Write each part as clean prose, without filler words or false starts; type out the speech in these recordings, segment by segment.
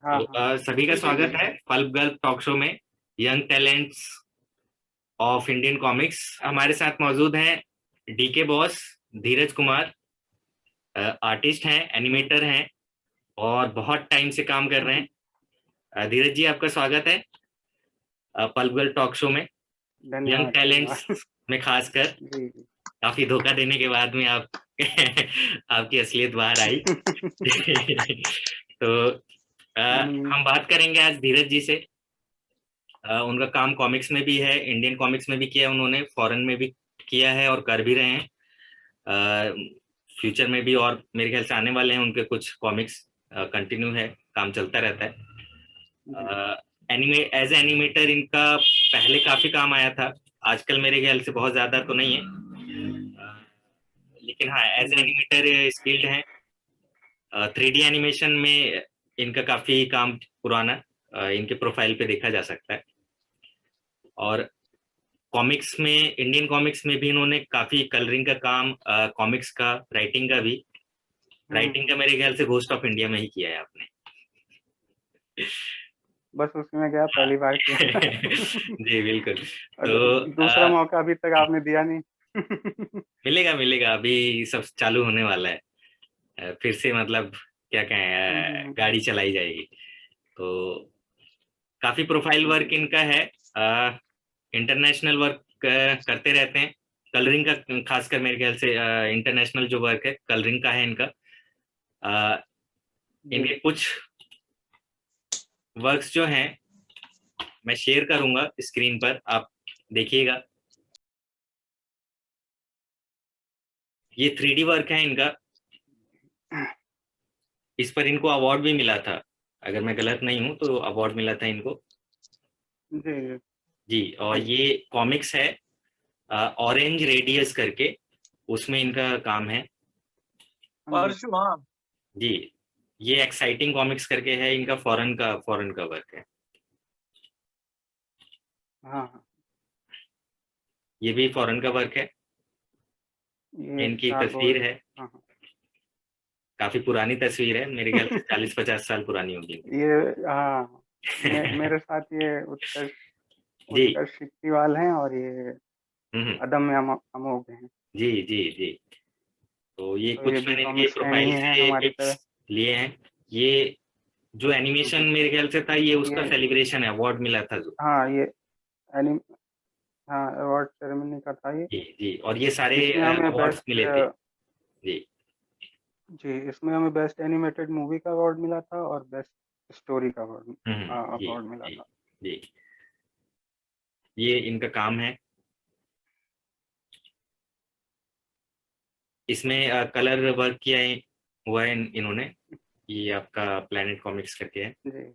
हाँ तो, हाँ। सभी का बिल्कुल स्वागत बिल्कुल। है पल्प गर्ल टॉक शो में। Young talents of Indian comics. हमारे साथ मौजूद हैं डीके बॉस, धीरज कुमार। आर्टिस्ट हैं, एनिमेटर हैं और बहुत टाइम से काम कर रहे हैं। धीरज जी, आपका स्वागत है पल्प गर्ल टॉक शो में। यंग धन्यवाद टैलेंट्स धन्यवाद। में खासकर जी जी। काफी धोखा देने के बाद में आप आपकी असलियत बाहर आई। तो हम्म, हम बात करेंगे आज धीरज जी से। उनका काम कॉमिक्स में भी है, इंडियन कॉमिक्स में भी किया उन्होंने, फॉरेन में भी किया है और कर भी रहे हैं। फ्यूचर में भी और मेरे ख्याल से आने वाले हैं उनके कुछ कॉमिक्स। कंटिन्यू है, काम चलता रहता जी। है। एनिमे एज एनिमेटर इनका पहले काफी काम आया था। आजकल मेरे ख्याल से बहुत ज्यादा तो नहीं है, लेकिन हाँ एज जी एनिमेटर स्किल्ड है। 3D एनिमेशन में इनका काफी काम पुराना इनके प्रोफाइल पे देखा जा सकता है। और कॉमिक्स में, इंडियन कॉमिक्स में भी इन्होंने काफी कलरिंग का काम, कॉमिक्स का, राइटिंग का भी। राइटिंग का हम्म। मेरे ख्याल से घोस्ट ऑफ इंडिया में ही किया है आपने। बस उसमें गया पहली बार किया। जी बिल्कुल। और तो दूसरा मौका अभी तक आपने दिया नहीं। मिलेगा मिलेगा, अभी सब चालू होने वाला है। फिर से मतलब क्या कहें, हम्म, गाड़ी चलाई जाएगी। तो काफी प्रोफाइल वर्क इनका है। इंटरनेशनल वर्क करते रहते हैं। कलरिंग का खासकर मेरे ख्याल से इंटरनेशनल जो वर्क है कलरिंग का है इनका। अ, जी। इनके कुछ वर्क्स जो हैं मैं शेयर करूंगा स्क्रीन पर, आप देखिएगा। ये 3D वर्क है इनका। इस पर इनको अवार्ड भी मिला था, अगर मैं गलत नहीं हूं तो अवार्ड मिला था इनको। जी जी। जी, और ये कॉमिक्स है ऑरेंज रेडियस करके, उसमें इनका काम है। हाँ जी। जी, ये एक्साइटिंग कॉमिक्स करके है इनका, फॉरेन का वर्क है। हाँ हाँ। ये भी फॉरेन का वर्क है। ये इनकी चार तस्वीर बॉल। है, हाँ हाँ। काफी पुरानी तस्वीर है, मेरे ख्याल से 40-50 साल पुरानी होगी। ये हाँ। मेरे साथ ये उत्कर्ष जी। उत्कर्ष सिक्कीवाल हैं और ये हम्म। अदम्य अमोघ हैं। जी जी जी। तो ये तो ये कुछ भी मैंने इनके कॉमिक्स फैन प्रोफाइल ही हैं से हमारी तरह। पिक्स लिए हैं। ये जो एनिमेशन मेरे ख्याल से था, ये उसका ये सेलिब्रेशन है, अवार्ड मिला था जो। हाँ ये एनिम हाँ अवार्ड सेरेमनी का था ये। जी जी, और ये सारे इसमें हमें अवार्ड्स मिले थे। जी जी इसमें हमें बेस्ट एनिमेटेड मूवी का अवार्ड मिला था और बेस्ट स्टोरी का जी अवार्ड मिला जी था। जी। ये इनका काम है। इसमें कलर वर्क किया है, हुआ है इन्होंने। ये आपका प्लेनेट कॉमिक्स करके है। जी ये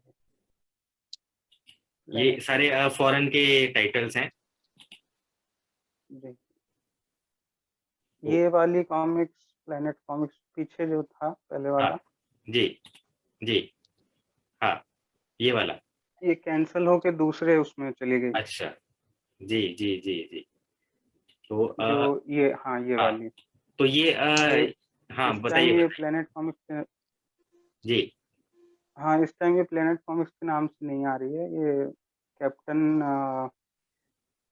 प्लेनेट सारे कॉमिक्स। फॉरेन के टाइटल्स हैं। जी तो ये वाली कॉमिक्स प्लेनेट कॉमिक्स पीछे जो था पहले हाँ। वाला जी जी। हाँ, ये वाला। ये कैंसिल होके दूसरे उसमें चली गई। अच्छा। जी जी जी जी। तो जो ये हाँ ये हाँ, वाली तो ये ये हाँ इस बताइए टाइम ये बताइए। Planet comics. जी। हाँ इस टाइम ये प्लेनेट कॉमिक्स के नाम से नहीं आ रही है ये कैप्टन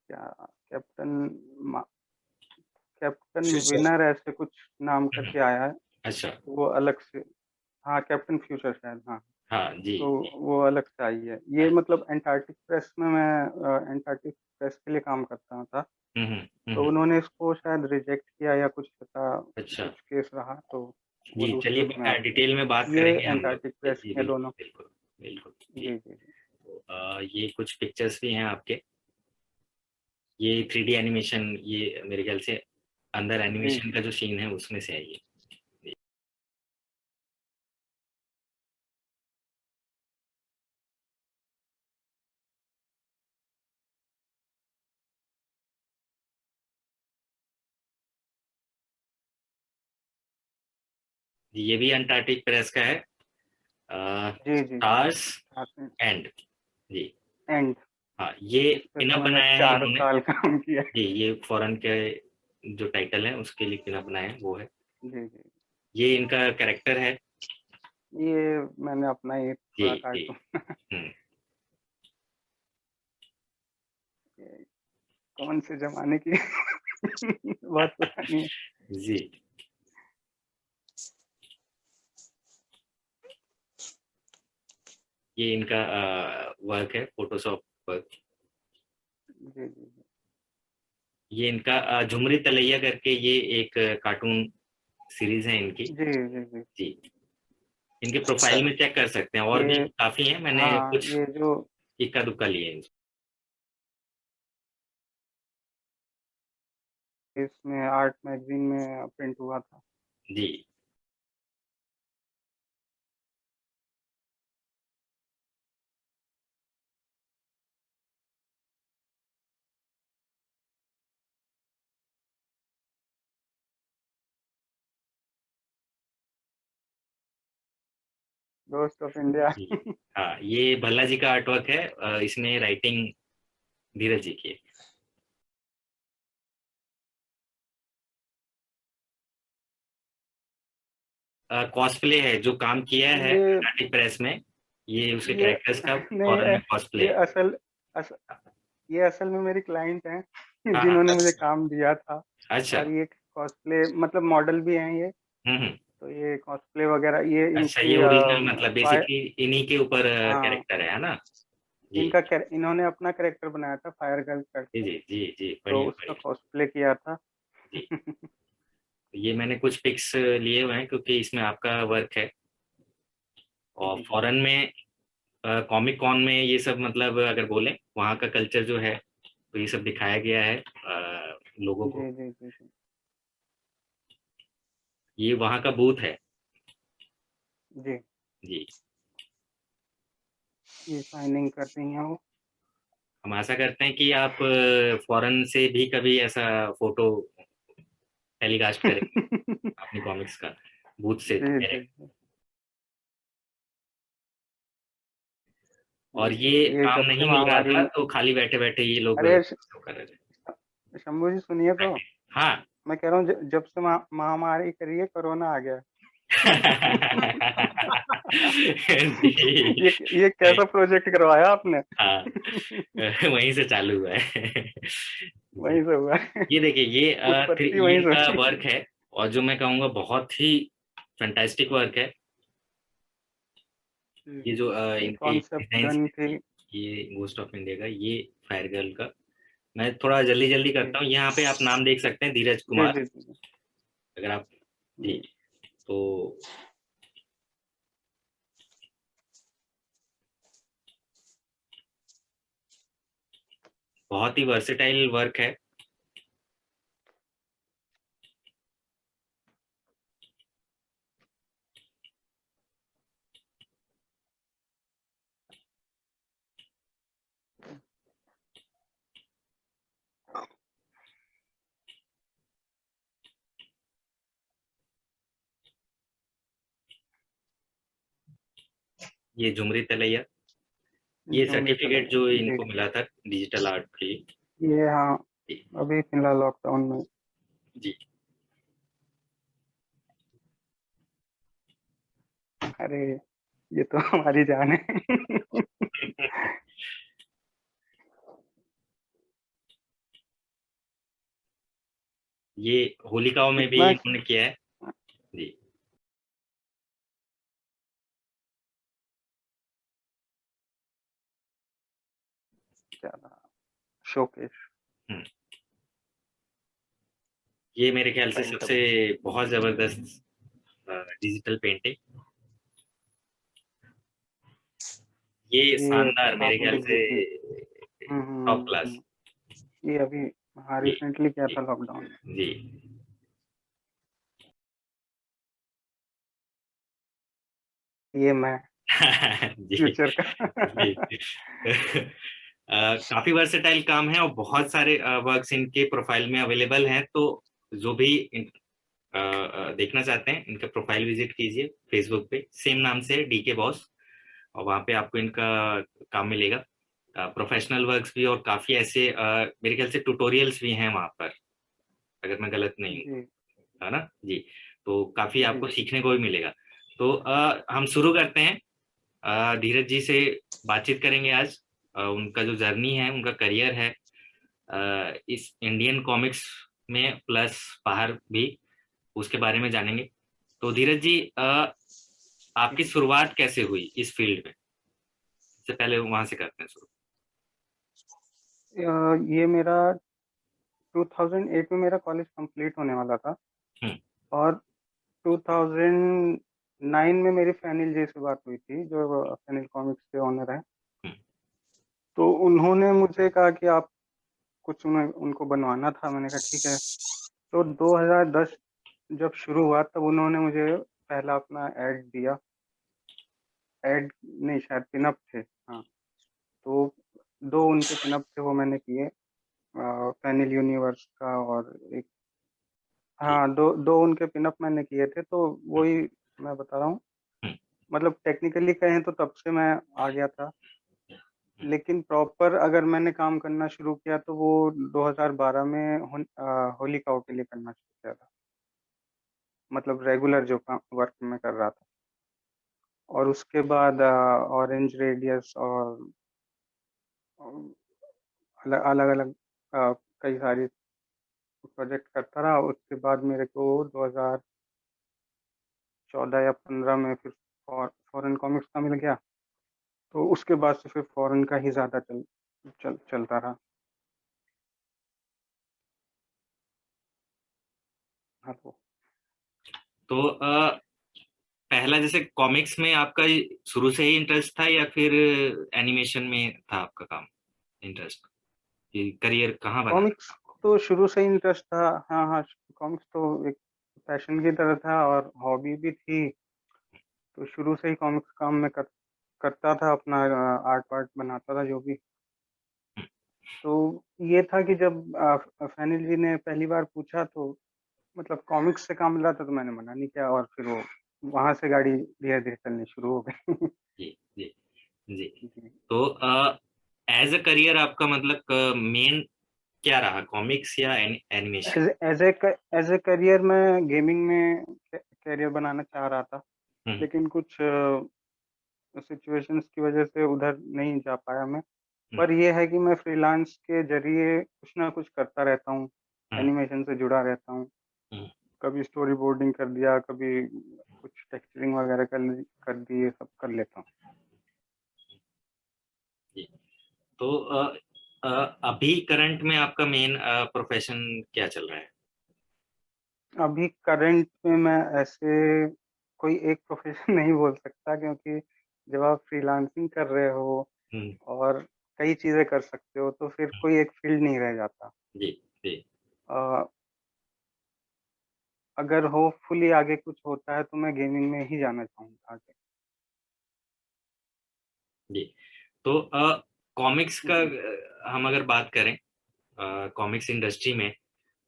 क्या कैप्टन कैप्टन फ्यूचर। विनर ऐसे कुछ नाम करके आया है। अच्छा। वो अलग से। हाँ कैप्टन फ्यूचर शायद हाँ। हाँ जी तो जी। वो अलग से आई है ये मतलब एंटार्क्टिक प्रेस में मैं एंटार्क्टिक प्रेस के लिए काम करता था। तो हम्म। उन्होंने इसको शायद रिजेक्ट किया या कुछ ऐसा अच्छा। कुछ केस रहा तो वो जी दूसरे उसमें आ चलिए, गया। डिटेल में बात ये करेंगे हम लोग। एंटार्क्टिक प्रेस जी के बिल्कुल दोनों। बिल्कुल बिल्कुल जी। जी जी जी। तो ये कुछ पिक्चर्स भी हैं आपके। ये 3D एनिमेशन, ये मेरे ख्याल से अंदर जी एनिमेशन जी। का जो सीन है उसमें से है ये। ये भी अंटार्कटिक प्रेस का है। जी जी। Stars and. जी। एंड हाँ, ये इस पे पिनअप तो मैंने बनाया है चार इन्होंने। साल काम किया। जी, ये फॉरेन के जो टाइटल है उसके लिए पिनअप बनाया है वो है। जी जी। ये इनका कैरेक्टर है। ये मैंने अपना ही जी थोड़ा जी। कार्टून हम्म, कौन से जमाने की बहुत पुरानी है। जी। ये इनका वर्क है, फोटोशॉप वर्क। जी जी जी ये इनका झुमरी तलैया करके ये एक कार्टून सीरीज है इनकी। जी जी जी। जी। इनके प्रोफाइल में चेक कर सकते हैं, और भी ये काफी हैं, मैंने हाँ, कुछ ये जो इक्का दुक्का लिए हैं। इसमें आर्ट मैगजीन में प्रिंट हुआ था। जी। Ghost of India. जी। हाँ, ये भल्ला जी का आर्टवर्क है, इसमें राइटिंग धीरज जी की है। कॉस्प्ले है जो काम किया है ये कर्नाटिक प्रेस में, ये उसके ये कैरेक्टर्स का नहीं फॉरेन में कॉस्प्ले ये है। अस, ये असल में मेरी क्लाइंट हैं हाँ हाँ। जिन्होंने मुझे काम दिया था। अच्छा। और ये कॉस्प्ले मतलब मॉडल भी हैं ये। हम्म। तो ये कॉस्प्ले वगैरह ये अच्छा, ये इनकी ओरिजिनल मतलब फायर बेसिकली इन्हीं के ऊपर हाँ, कैरेक्टर है ना? जी इन्होंने अपना कैरेक्टर बनाया था फायर गर्ल जी करके। जी जी जी, तो बढ़िया उसका बढ़िया। कॉस्प्ले किया था। जी। तो ये मैंने कुछ पिक्स लिए हुए हैं क्योंकि इसमें आपका वर्क है, और जी जी फॉरेन में कॉमिक कॉन में ये सब, मतलब अगर बोले वहाँ का कल्चर जो है, तो ये सब दिखाया गया है लोगों को। जी जी जी जी ये वहाँ का बूथ है। जी। जी। ये साइनिंग कर रही हैं वो। हम आशा करते हैं कि आप फॉरेन से भी कभी ऐसा फोटो टेलीकास्ट करेंगे अपनी कॉमिक्स का, बूथ से जी जी डायरेक्ट। जी और ये ये काम जब से नहीं मिल रहा महामारी था तो खाली बैठे बैठे ये लोग अरे कर रहे थे। शंभू जी सुनिए तो। हाँ। मैं कह रहा हूँ जब से महामारी करी है कोरोना आ गया। जी। ये कैसा प्रोजेक्ट करवाया आपने? हाँ, वहीं से चालू हुआ है। जी। वहीं से हुआ है। ये देखिए, ये उत्पत्ति ये वहीं से इनका हुई। वर्क है, और जो मैं कहूँगा बहुत ही फैंटास्टिक वर्क है। ये जो ये इनके कॉन्सेप्ट डिजाइन, गन थी। ये घोस्ट ऑफ इंडिया का, ये फायर गर्ल का, मैं थोड़ा जल्दी जल्दी जी करता हूँ। यहाँ पे आप नाम देख सकते हैं, धीरज जी कुमार, जी जी अगर आप। जी। जी तो बहुत ही वर्सेटाइल वर्क है। ये झुमरी तलैया, ये झुमरी सर्टिफिकेट तलैया जो जी इनको मिला था डिजिटल आर्ट के लिए। ये हाँ जी। अभी फिलहाल लॉकडाउन में। जी। अरे ये तो हमारी जान है। ये होलिकाओं में भी इतना इन्होंने किया है। जी। ज्यादा शोकेश हम्म। ये मेरे ख्याल से सबसे पेंटबल। बहुत जबरदस्त डिजिटल पेंटिंग, ये ये शानदार मेरे ख्याल काफी से टॉप क्लास। ये अभी हाँ जी रिसेंटली किया जी था लॉकडाउन में। जी। ये मैं जी फ्यूचर का। जी। काफी वर्सेटाइल काम है, और बहुत सारे वर्क्स इनके प्रोफाइल में अवेलेबल हैं। तो जो भी देखना चाहते हैं, इनका प्रोफाइल विजिट कीजिए फेसबुक पे, सेम नाम से डीके बॉस, और वहाँ पे आपको इनका काम मिलेगा, प्रोफेशनल वर्क्स भी, और काफी ऐसे मेरे ख्याल से ट्यूटोरियल्स भी हैं वहाँ पर, अगर मैं गलत नहीं हूँ, जी है ना? जी। तो काफी जी आपको सीखने को भी मिलेगा। तो हम शुरू करते हैं। धीरज जी से बातचीत करेंगे आज। उनका जो जर्नी है, उनका करियर है इस इंडियन कॉमिक्स में प्लस बाहर भी, उसके बारे में जानेंगे। तो धीरज जी, आपकी शुरुआत कैसे हुई इस फील्ड में? सबसे पहले वहां से करते हैं शुरू। ये मेरा 2008 में मेरा कॉलेज कंप्लीट होने वाला था, हम्म। और 2009 में मेरी फैनिल जी से बात हुई थी, जो फैनिल कॉमिक्स के ओनर हैं। हम्म। तो उन्होंने मुझे कहा कि आप कुछ उनको बनवाना था। मैंने कहा ठीक है। तो 2010 जब शुरू हुआ तब उन्होंने मुझे पहला अपना एड दिया। एड नहीं, शायद पिनअप थे। हाँ, तो दो उनके पिनअप थे, वो मैंने किए, फैनिल यूनिवर्स का, और एक, जी। हाँ, दो दो उनके पिनअप मैंने किए थे। तो हम्म। वही मैं बता रहा हूँ। हम्म। मतलब टेक्निकली कहें तो तब से मैं आ गया था, लेकिन प्रॉपर अगर मैंने काम करना शुरू किया तो वो 2012 में होली काउ के लिए करना शुरू किया था। मतलब रेगुलर जो काम वर्क मैं कर रहा था, और उसके बाद ऑरेंज रेडियस और अलग अलग कई सारी प्रोजेक्ट करता रहा। उसके बाद मेरे को 2014 या 15 में फिर फॉरेन कॉमिक्स का मिल गया। तो उसके बाद से फिर फॉरेन का ही ज़्यादा चलता रहा। हाँ, तो तो पहला जैसे कॉमिक्स में आपका शुरू से ही इंटरेस्ट था, या फिर एनिमेशन में था आपका काम इंटरेस्ट? कि करियर कहाँ बना कॉमिक्स आपको? तो शुरू से ही इंटरेस्ट था। हाँ हाँ, कॉमिक्स तो एक पैशन की तरह था और हॉबी भी थी। तो शुरू से ही कॉमिक्स काम में करता था, अपना आर्ट वार्ट बनाता था जो भी। तो ये था कि जब फैनिल जी ने पहली बार पूछा, तो मतलब कॉमिक्स से काम मिला था, तो मैंने मना नहीं किया, और फिर वो वहां से गाड़ी धीरे धीरे चलनी शुरू हो गई। जी जी जी। जी। तो एज अ करियर आपका मतलब मेन क्या रहा, कॉमिक्स या एनिमेशन? एज ए करियर मैं गेमिंग में करियर बनाना चाह रहा था, हम्म। लेकिन कुछ सिचुएशंस की वजह से उधर नहीं जा पाया मैं। हम्म। पर यह है कि मैं फ्रीलांस के जरिए कुछ ना कुछ करता रहता हूँ, हम्म। एनिमेशन से जुड़ा रहता हूँ। हम्म। कभी स्टोरी बोर्डिंग कर दिया, कभी कुछ टेक्सचरिंग वगैरह कर दी, ये सब कर लेता हूँ। जी। तो अ, अभी करंट में आपका मेन प्रोफेशन क्या चल रहा है? अभी करंट में मैं ऐसे कोई एक प्रोफेशन नहीं बोल सकता, क्योंकि जब आप फ्रीलांसिंग कर रहे हो हम्म। और कई चीज़ें कर सकते हो, तो फिर कोई एक फील्ड नहीं रह जाता। जी जी अ, अगर होपफुली आगे कुछ होता है तो मैं गेमिंग में ही जाना चाहूँगा आगे। जी। तो कॉमिक्स का जी हम अगर बात करें, कॉमिक्स इंडस्ट्री में,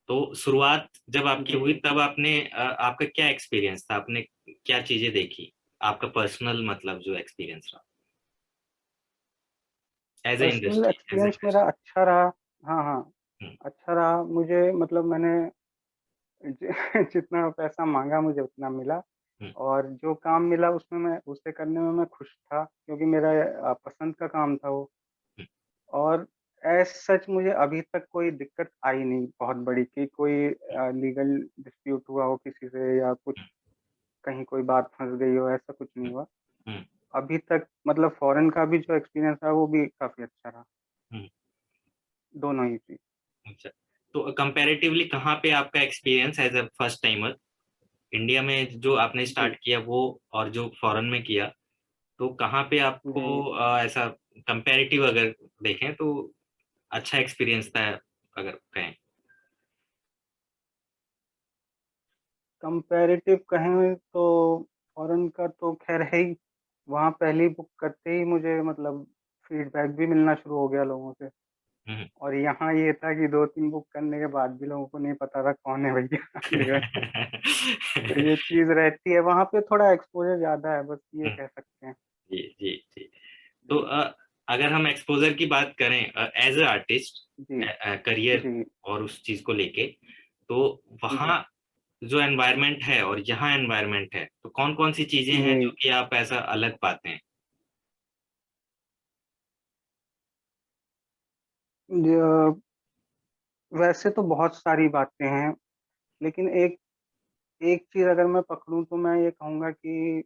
तो शुरुआत जब आपकी जी। हुई तब आपने आपका क्या एक्सपीरियंस था? आपने क्या चीजें देखी? आपका पर्सनल मतलब जो एक्सपीरियंस रहा as a personal industry, as a experience मेरा इंडस्ट्री। अच्छा रहा। हाँ हाँ, अच्छा रहा मुझे। मतलब मैंने जितना पैसा मांगा मुझे उतना मिला, और जो काम मिला उसमें मैं उसे करने में मैं खुश था, क्योंकि मेरा पसंद का काम था वो। और एज सच मुझे अभी तक कोई दिक्कत आई नहीं बहुत बड़ी, कि कोई लीगल डिस्प्यूट हुआ हो किसी से, या कुछ कहीं कोई बात फंस गई हो, ऐसा कुछ नहीं हुआ अभी तक। मतलब फॉरेन का भी जो एक्सपीरियंस रहा वो भी काफी अच्छा रहा, दोनों ही चीज। अच्छा, तो कंपैरेटिवली कहाँ पे आपका experience as a first timer, India में जो आपने जी स्टार्ट किया वो, और जो फॉरेन में किया, तो कहाँ पे आपको जी। ऐसा कंपैरेटिव अगर देखें तो अच्छा एक्सपीरियंस था, अगर कहें? कंपैरेटिव कहें तो फॉरेन का तो खैर है ही। वहाँ पहली बुक करते ही मुझे मतलब फीडबैक भी मिलना शुरू हो गया लोगों से। हम्म। और यहाँ ये था कि 2-3 बुक करने के बाद भी लोगों को नहीं पता था कौन है भैया। तो ये चीज रहती है, वहाँ पे थोड़ा एक्सपोजर ज्यादा है, बस ये कह सकते हैं। जी जी जी। तो जी अगर हम एक्सपोजर की बात करें एज अ आर्टिस्ट, जी करियर जी और उस चीज को लेके, तो जी। वहाँ जो एनवायरनमेंट है और यहाँ एनवायरनमेंट है, तो कौन कौन सी चीजें हैं जो जी, कि आप ऐसा अलग पाते हैं? ज- वैसे तो बहुत सारी बातें हैं, लेकिन एक एक चीज अगर मैं पकड़ूं तो मैं ये कहूंगा कि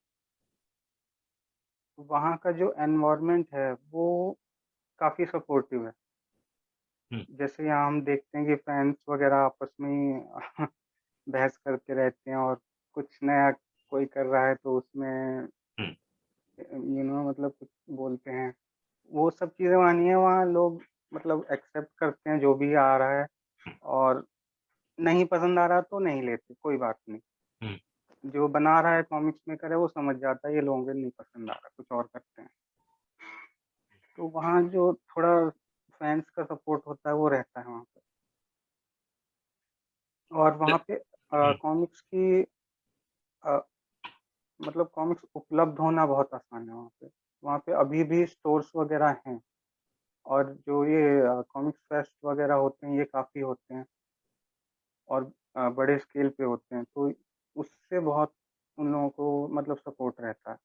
वहाँ का जो एनवायरनमेंट है वो काफी सपोर्टिव है। हम्म। जैसे यहाँ हम देखते हैं कि फ्रेंड्स वगैरह आपस में ही बहस करते रहते हैं, और कुछ नया कोई कर रहा है तो उसमें हम्म। मतलब कुछ बोलते हैं। वो सब चीज़ें वहाँ नहीं है। वहाँ लोग मतलब एक्सेप्ट करते हैं जो भी आ रहा है, और नहीं पसंद आ रहा तो नहीं लेते, कोई बात नहीं। हम्म। जो बना रहा है कॉमिक्स मेकर है वो समझ जाता है ये लोगों को नहीं पसंद आ रहा, कुछ और करते हैं। तो वहाँ जो थोड़ा फैंस का सपोर्ट होता है वो रहता है वहाँ पे। और वहाँ पे हम्म। कॉमिक्स की अ, मतलब कॉमिक्स उपलब्ध होना बहुत आसान है वहाँ पे। वहाँ पे अभी भी स्टोर्स वगैरह हैं, और जो ये कॉमिक्स फेस्ट वगैरह होते हैं ये काफ़ी होते हैं, और बड़े स्केल पे होते हैं, तो उससे बहुत उन लोगों को मतलब सपोर्ट रहता है।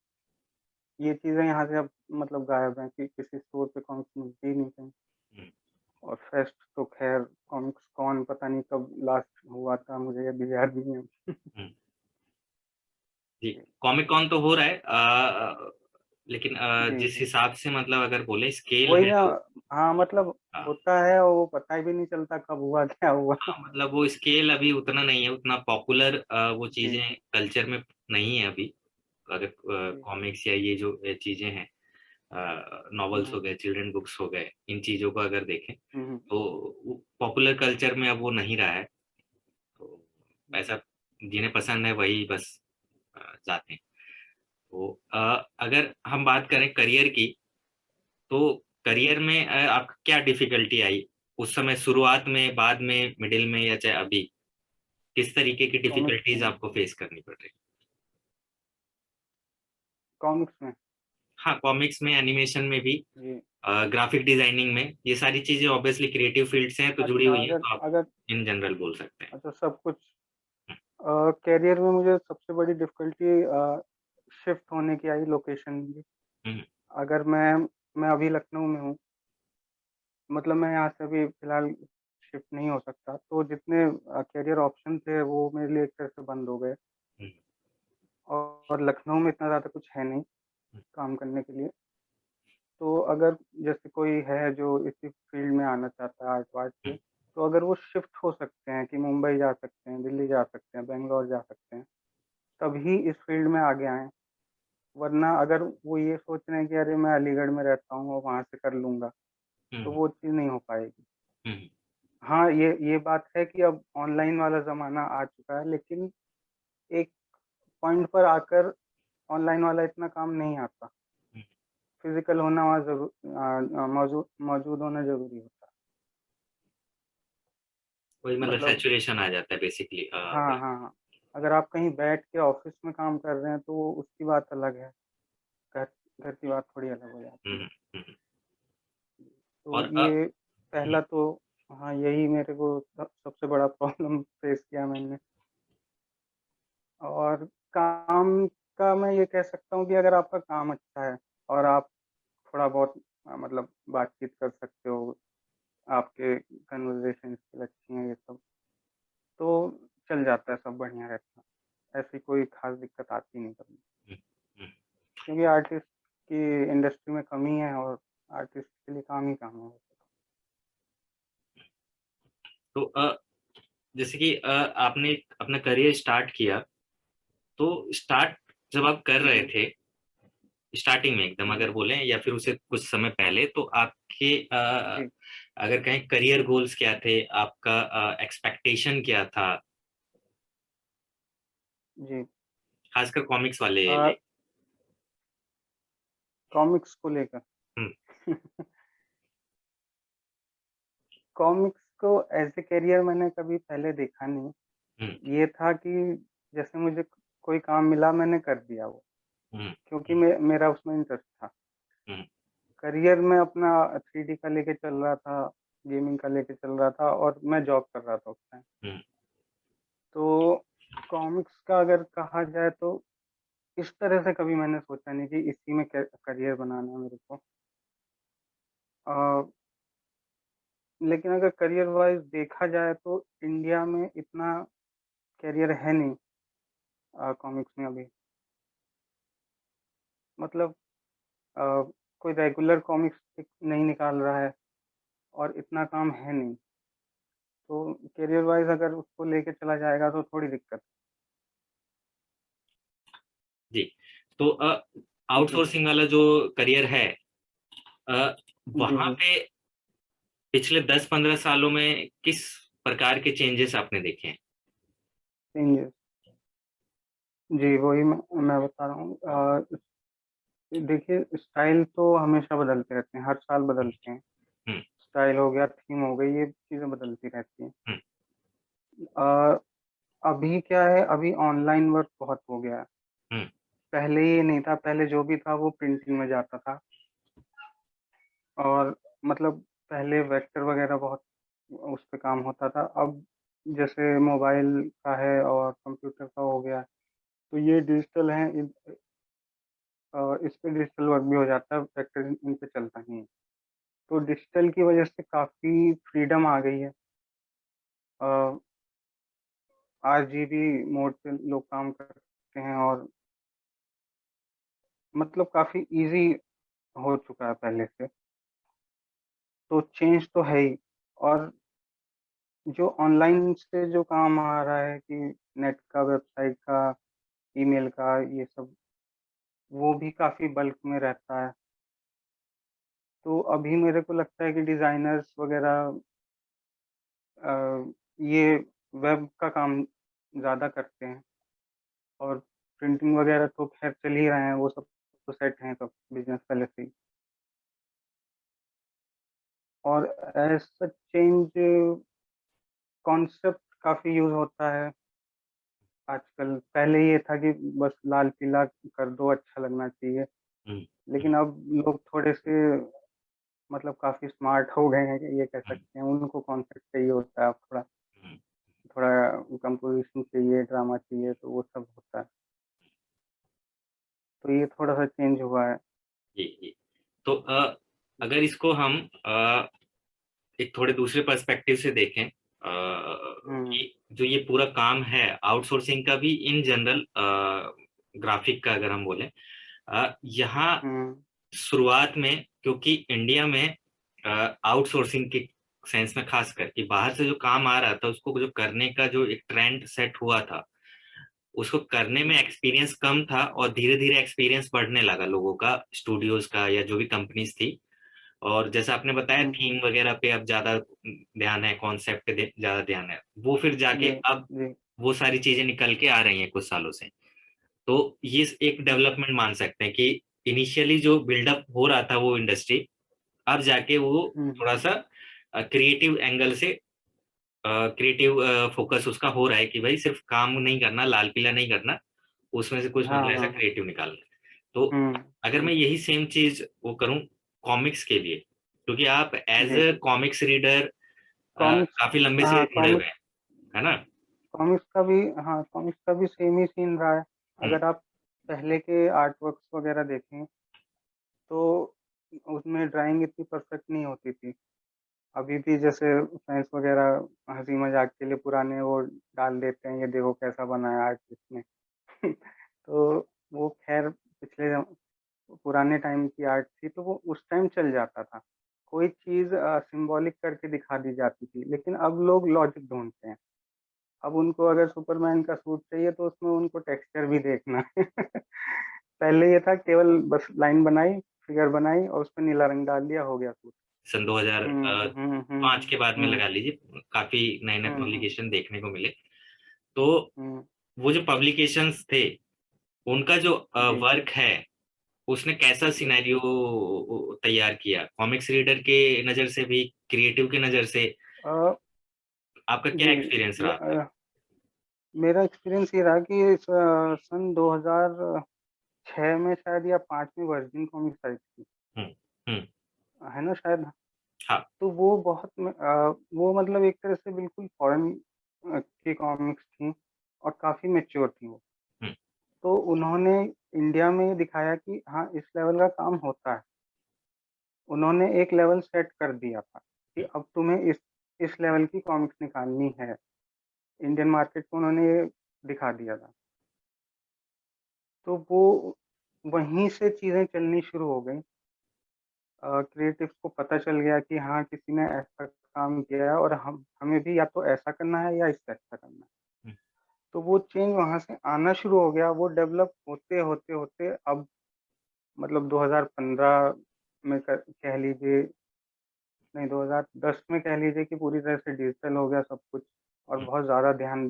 ये चीज़ें यहाँ से अब मतलब गायब हैं कि किसी स्टोर पे कॉमिक्स मिलती ही नहीं कहीं। हम्म। और फेस्ट तो खैर कॉमिक्स कॉन पता नहीं कब लास्ट हुआ था, मुझे अभी याद नहीं है। हम्म। जी, कॉमिक कॉन तो हो रहा है, लेकिन जी जिस जी, हिसाब से मतलब अगर बोले स्केल वही है ना। तो हाँ मतलब हाँ। होता है और वो पता भी नहीं चलता कब हुआ क्या हुआ। हाँ, मतलब वो स्केल अभी उतना नहीं है, उतना पॉपुलर वो जी चीजें जी कल्चर में नहीं है अभी। अगर जी। कॉमिक्स या ये जो चीजें हैं, नॉवेल्स हो हम्म गए, चिल्ड्रन बुक्स हो गए, इन चीजों को अगर देखें हम्म तो पॉपुलर कल्चर में अब वो नहीं रहा है। तो हम्म। ऐसा जिन्हें पसंद है वही बस जाते हैं। तो अगर हम बात करें करियर की, तो जी, करियर में आपको क्या डिफिकल्टी आई उस समय, शुरुआत में, बाद में, मिडिल में, या चाहे अभी, किस तरीके की कॉमिक्स डिफिकल्टीज में आपको फेस करनी पड़ रही? कॉमिक्स में हाँ, कॉमिक्स में, एनिमेशन में भी, जी। ग्राफिक डिजाइनिंग में, ये सारी चीजें ऑब्वियसली क्रिएटिव फील्ड से हैं तो जुड़ी अच्छा, हुई हैं, अगर तो आप अगर इन जनरल बोल सकते हैं। अच्छा सब कुछ कैरियर में मुझे सबसे बड़ी डिफिकल्टी शिफ्ट होने की आई, लोकेशन की। हम्म। अगर मैं अभी लखनऊ में हूँ, मतलब मैं यहाँ से अभी फिलहाल शिफ्ट नहीं हो सकता, तो जितने कैरियर ऑप्शन थे वो मेरे लिए एक तरह से बंद हो गए। हम्म। और लखनऊ में इतना ज़्यादा कुछ है नहीं काम करने के लिए। तो अगर जैसे कोई है जो इसी फील्ड में आना चाहता है आर्ट वार्ट हम्म। से, तो अगर वो शिफ्ट हो सकते हैं कि मुंबई जा सकते हैं, दिल्ली जा सकते हैं, बेंगलोर जा सकते हैं, तभी इस फील्ड में आगे आएँ। वरना अगर वो ये सोच रहे हैं कि अरे मैं अलीगढ़ में रहता हूँ और वहाँ से कर लूँगा, तो हम्म। वो चीज़ नहीं हो पाएगी। हम्म। हाँ, ये बात है कि अब ऑनलाइन वाला ज़माना आ चुका है, लेकिन एक पॉइंट पर आकर ऑनलाइन वाला इतना काम नहीं आता। हम्म। फिज़िकल होना वहाँ मौजूद मौजूद होना ज़रूरी होता वही है। मतलब मतलब सैचुरेशन आ जाता है बेसिकली। हाँ, हाँ, हाँ। अगर आप कहीं बैठ के ऑफ़िस में काम कर रहे हैं तो उसकी बात अलग है। घर घर की बात थोड़ी अलग हो जाती है। हम्म। हम्म। तो और ये हम्म। पहला तो हाँ, यही मेरे को सबसे बड़ा प्रॉब्लम फेस किया मैंने। और काम का मैं ये कह सकता हूँ कि अगर आपका काम अच्छा है और आप थोड़ा बहुत मतलब बातचीत कर सकते हो, आपके कन्वर्सेशन स्किल अच्छी हैं ये सब, तो चल जाता है, सब बढ़िया रहता है। ऐसी कोई ख़ास दिक्कत आती नहीं कभी। हम्म। हम्म। क्योंकि आर्टिस्ट की इंडस्ट्री में कमी है, और आर्टिस्ट के लिए काम ही काम है। तो जैसे कि आपने अपना करियर स्टार्ट किया, तो स्टार्ट जब आप कर रहे जी, थे, स्टार्टिंग में एकदम जी, अगर बोलें, या फिर उसे कुछ समय पहले, तो आपके जी, अगर कहें करियर गोल्स क्या थे, आपका एक्सपेक्टेशन क्या था, जी। खासकर कॉमिक्स वाले अ, ले? कॉमिक्स को लेकर हम्म। कॉमिक्स को एज़ ए करियर मैंने कभी पहले देखा नहीं। हम्म। ये था कि जैसे मुझे कोई काम मिला मैंने कर दिया वो, हम्म। क्योंकि मेरा उसमें इंटरेस्ट था। हम्म। करियर में अपना 3D का लेके चल रहा था, गेमिंग का लेके चल रहा था, और मैं जॉब कर रहा था उस टाइम। हम्म। तो कॉमिक्स का अगर कहा जाए तो इस तरह से कभी मैंने सोचा नहीं कि इसी में करियर बनाना है मेरे को। अ, लेकिन अगर करियर वाइज देखा जाए तो इंडिया में इतना करियर है नहीं कॉमिक्स में अभी। मतलब अ, कोई रेगुलर कॉमिक्स नहीं निकाल रहा है और इतना काम है नहीं, तो करियर वाइज अगर उसको लेके चला जाएगा तो थोड़ी दिक्कत। जी। तो जी आउटसोर्सिंग वाला जो करियर है, जी वहां जी पे पिछले 10-15 सालों में किस प्रकार के चेंजेस आपने देखे हैं? चेंजेस। जी वही मैं बता रहा हूँ। देखिए स्टाइल तो हमेशा बदलते रहते हैं, हर साल बदलते हैं। हम्म। स्टाइल हो गया, थीम हो गई, ये चीज़ें बदलती रहती हैं। हम्म। अ, अभी क्या है, अभी ऑनलाइन वर्क बहुत हो गया है। हम्म। पहले ये नहीं था, पहले जो भी था वो प्रिंटिंग में जाता था। और मतलब पहले वेक्टर वगैरह बहुत उस पे काम होता था। अब जैसे मोबाइल का है और कंप्यूटर का हो गया, तो ये डिजिटल है। इस पे डिजिटल वर्क भी हो जाता है, वेक्टर इन पे चलता नहीं है। तो डिजिटल की वजह से काफ़ी फ्रीडम आ गई है। आरजीबी मोड पे लोग काम करते हैं और मतलब काफ़ी इजी हो चुका है पहले से। तो चेंज तो है ही। और जो ऑनलाइन से जो काम आ रहा है कि नेट का, वेबसाइट का, ईमेल का, ये सब वो भी काफ़ी बल्क में रहता है। तो अभी मेरे को लगता है कि डिज़ाइनर्स वगैरह अ, ये वेब का काम ज़्यादा करते हैं। और प्रिंटिंग वगैरह तो खैर चल ही रहे हैं, वो सब तो सेट हैं सब बिजनेस पहले से ही। और ऐसा चेंज कॉन्सेप्ट काफ़ी यूज़ होता है आजकल। पहले ये था कि बस लाल पीला कर दो, अच्छा लगना चाहिए। हम्म। हम्म। लेकिन अब लोग थोड़े से मतलब काफ़ी स्मार्ट हो गए हैं, ये कह हम्म। सकते हैं। उनको कॉन्सेप्ट चाहिए होता है, अब थोड़ा हम्म। थोड़ा कंपोजिशन चाहिए, ड्रामा चाहिए, तो वो सब होता है। तो ये थोड़ा सा चेंज हुआ है। जी जी। तो अगर इसको हम एक थोड़े दूसरे पर्सपेक्टिव से देखें, हम्म कि जो ये पूरा काम है आउटसोर्सिंग का भी इन जनरल, ग्राफिक का अगर हम बोलें, यहाँ हम्म शुरुआत में, क्योंकि इंडिया में आउटसोर्सिंग के सेंस में खासकर कि बाहर से जो काम आ रहा था उसको जो करने का जो एक ट्रेंड सेट हुआ था, उसको करने में एक्सपीरियंस कम था और धीरे धीरे एक्सपीरियंस बढ़ने लगा लोगों का, स्टूडियोज का या जो भी कंपनीज थी। और जैसा आपने बताया हम्म, थीम वगैरह पे अब ज्यादा ध्यान है, कॉन्सेप्ट पे ज्यादा ध्यान है, वो फिर जाके जी अब जी वो सारी चीजें निकल के आ रही हैं कुछ सालों से। तो ये एक डेवलपमेंट मान सकते हैं कि इनिशियली जो बिल्डअप हो रहा था वो इंडस्ट्री, अब जाके वो हम्म थोड़ा सा क्रिएटिव एंगल से, क्रिएटिव फोकस उसका हो रहा है कि भाई सिर्फ काम नहीं करना, लाल पीला नहीं करना, उसमें से कुछ हाँ मतलब ऐसा हाँ क्रिएटिव निकालना है। तो अगर हम्म मैं यही सेम चीज वो करूं कॉमिक्स के लिए, क्योंकि आप एज जी अ कॉमिक्स रीडर कॉमिक्स। काफी लंबे से हाँ जुड़े हुए हैं, है ना? कॉमिक्स का भी, हाँ कॉमिक्स का भी सेम ही सीन रहा है। हम्म। अगर आप पहले के आर्ट वर्क्स वगैरह देखें तो उसमें ड्राइंग इतनी परफेक्ट नहीं होती थी। अभी भी जैसे फैंस वगैरह हंसी मजाक के लिए पुराने वो डाल देते हैं, ये देखो कैसा बना है आर्टिस्ट ने। तो वो खैर पिछले पुराने टाइम की आर्ट थी, तो वो उस टाइम चल जाता था। कोई चीज सिंबॉलिक करके दिखा दी जाती थी। लेकिन अब लोग लॉजिक ढूंढते हैं। अब उनको अगर सुपरमैन का सूट चाहिए तो उसमें उनको टेक्सचर भी देखना है। पहले ये था केवल बस लाइन बनाई, फिगर बनाई और उस पर नीला रंग डाल दिया, हो गया सूट। सन 2005 के बाद में हम्म लगा लीजिए काफी नए नए हम्म पब्लिकेशन देखने को मिले। तो हम्म, वो जो पब्लिकेशंस थे, उनका जो जी वर्क है, उसने कैसा सिनेरियो तैयार किया कॉमिक्स रीडर के नजर से भी, क्रिएटिव के नजर से? अ, आपका क्या जी एक्सपीरियंस रहा था? मेरा एक्सपीरियंस ये रहा कि सन 2006 में शायद या 5 में वर्जिन कॉमिक्स आई थी, हम्म। हम्म। है ना शायद। हाँ। तो वो बहुत वो मतलब एक तरह से बिल्कुल फॉरेन की कॉमिक्स थी। और काफ़ी मैच्योर थी वो। हुँ। तो उन्होंने इंडिया में ये दिखाया कि हाँ, इस लेवल का काम होता है। उन्होंने एक लेवल सेट कर दिया था कि अब तुम्हें इस लेवल की कॉमिक्स निकालनी है। इंडियन मार्केट को उन्होंने ये दिखा दिया था। तो वो वहीं से चीज़ें चलनी शुरू हो गईं। क्रिएटिव्स को पता चल गया कि हाँ, किसी ने ऐसा काम किया है और हमें भी या तो ऐसा करना है या इससे अच्छा करना है। हुँ। तो वो चेंज वहाँ से आना शुरू हो गया, वो डेवलप होते अब मतलब 2015 में कह लीजिए, नहीं 2010 में कह लीजिए कि पूरी तरह से डिजिटल हो गया सब कुछ और हुँ। बहुत ज़्यादा ध्यान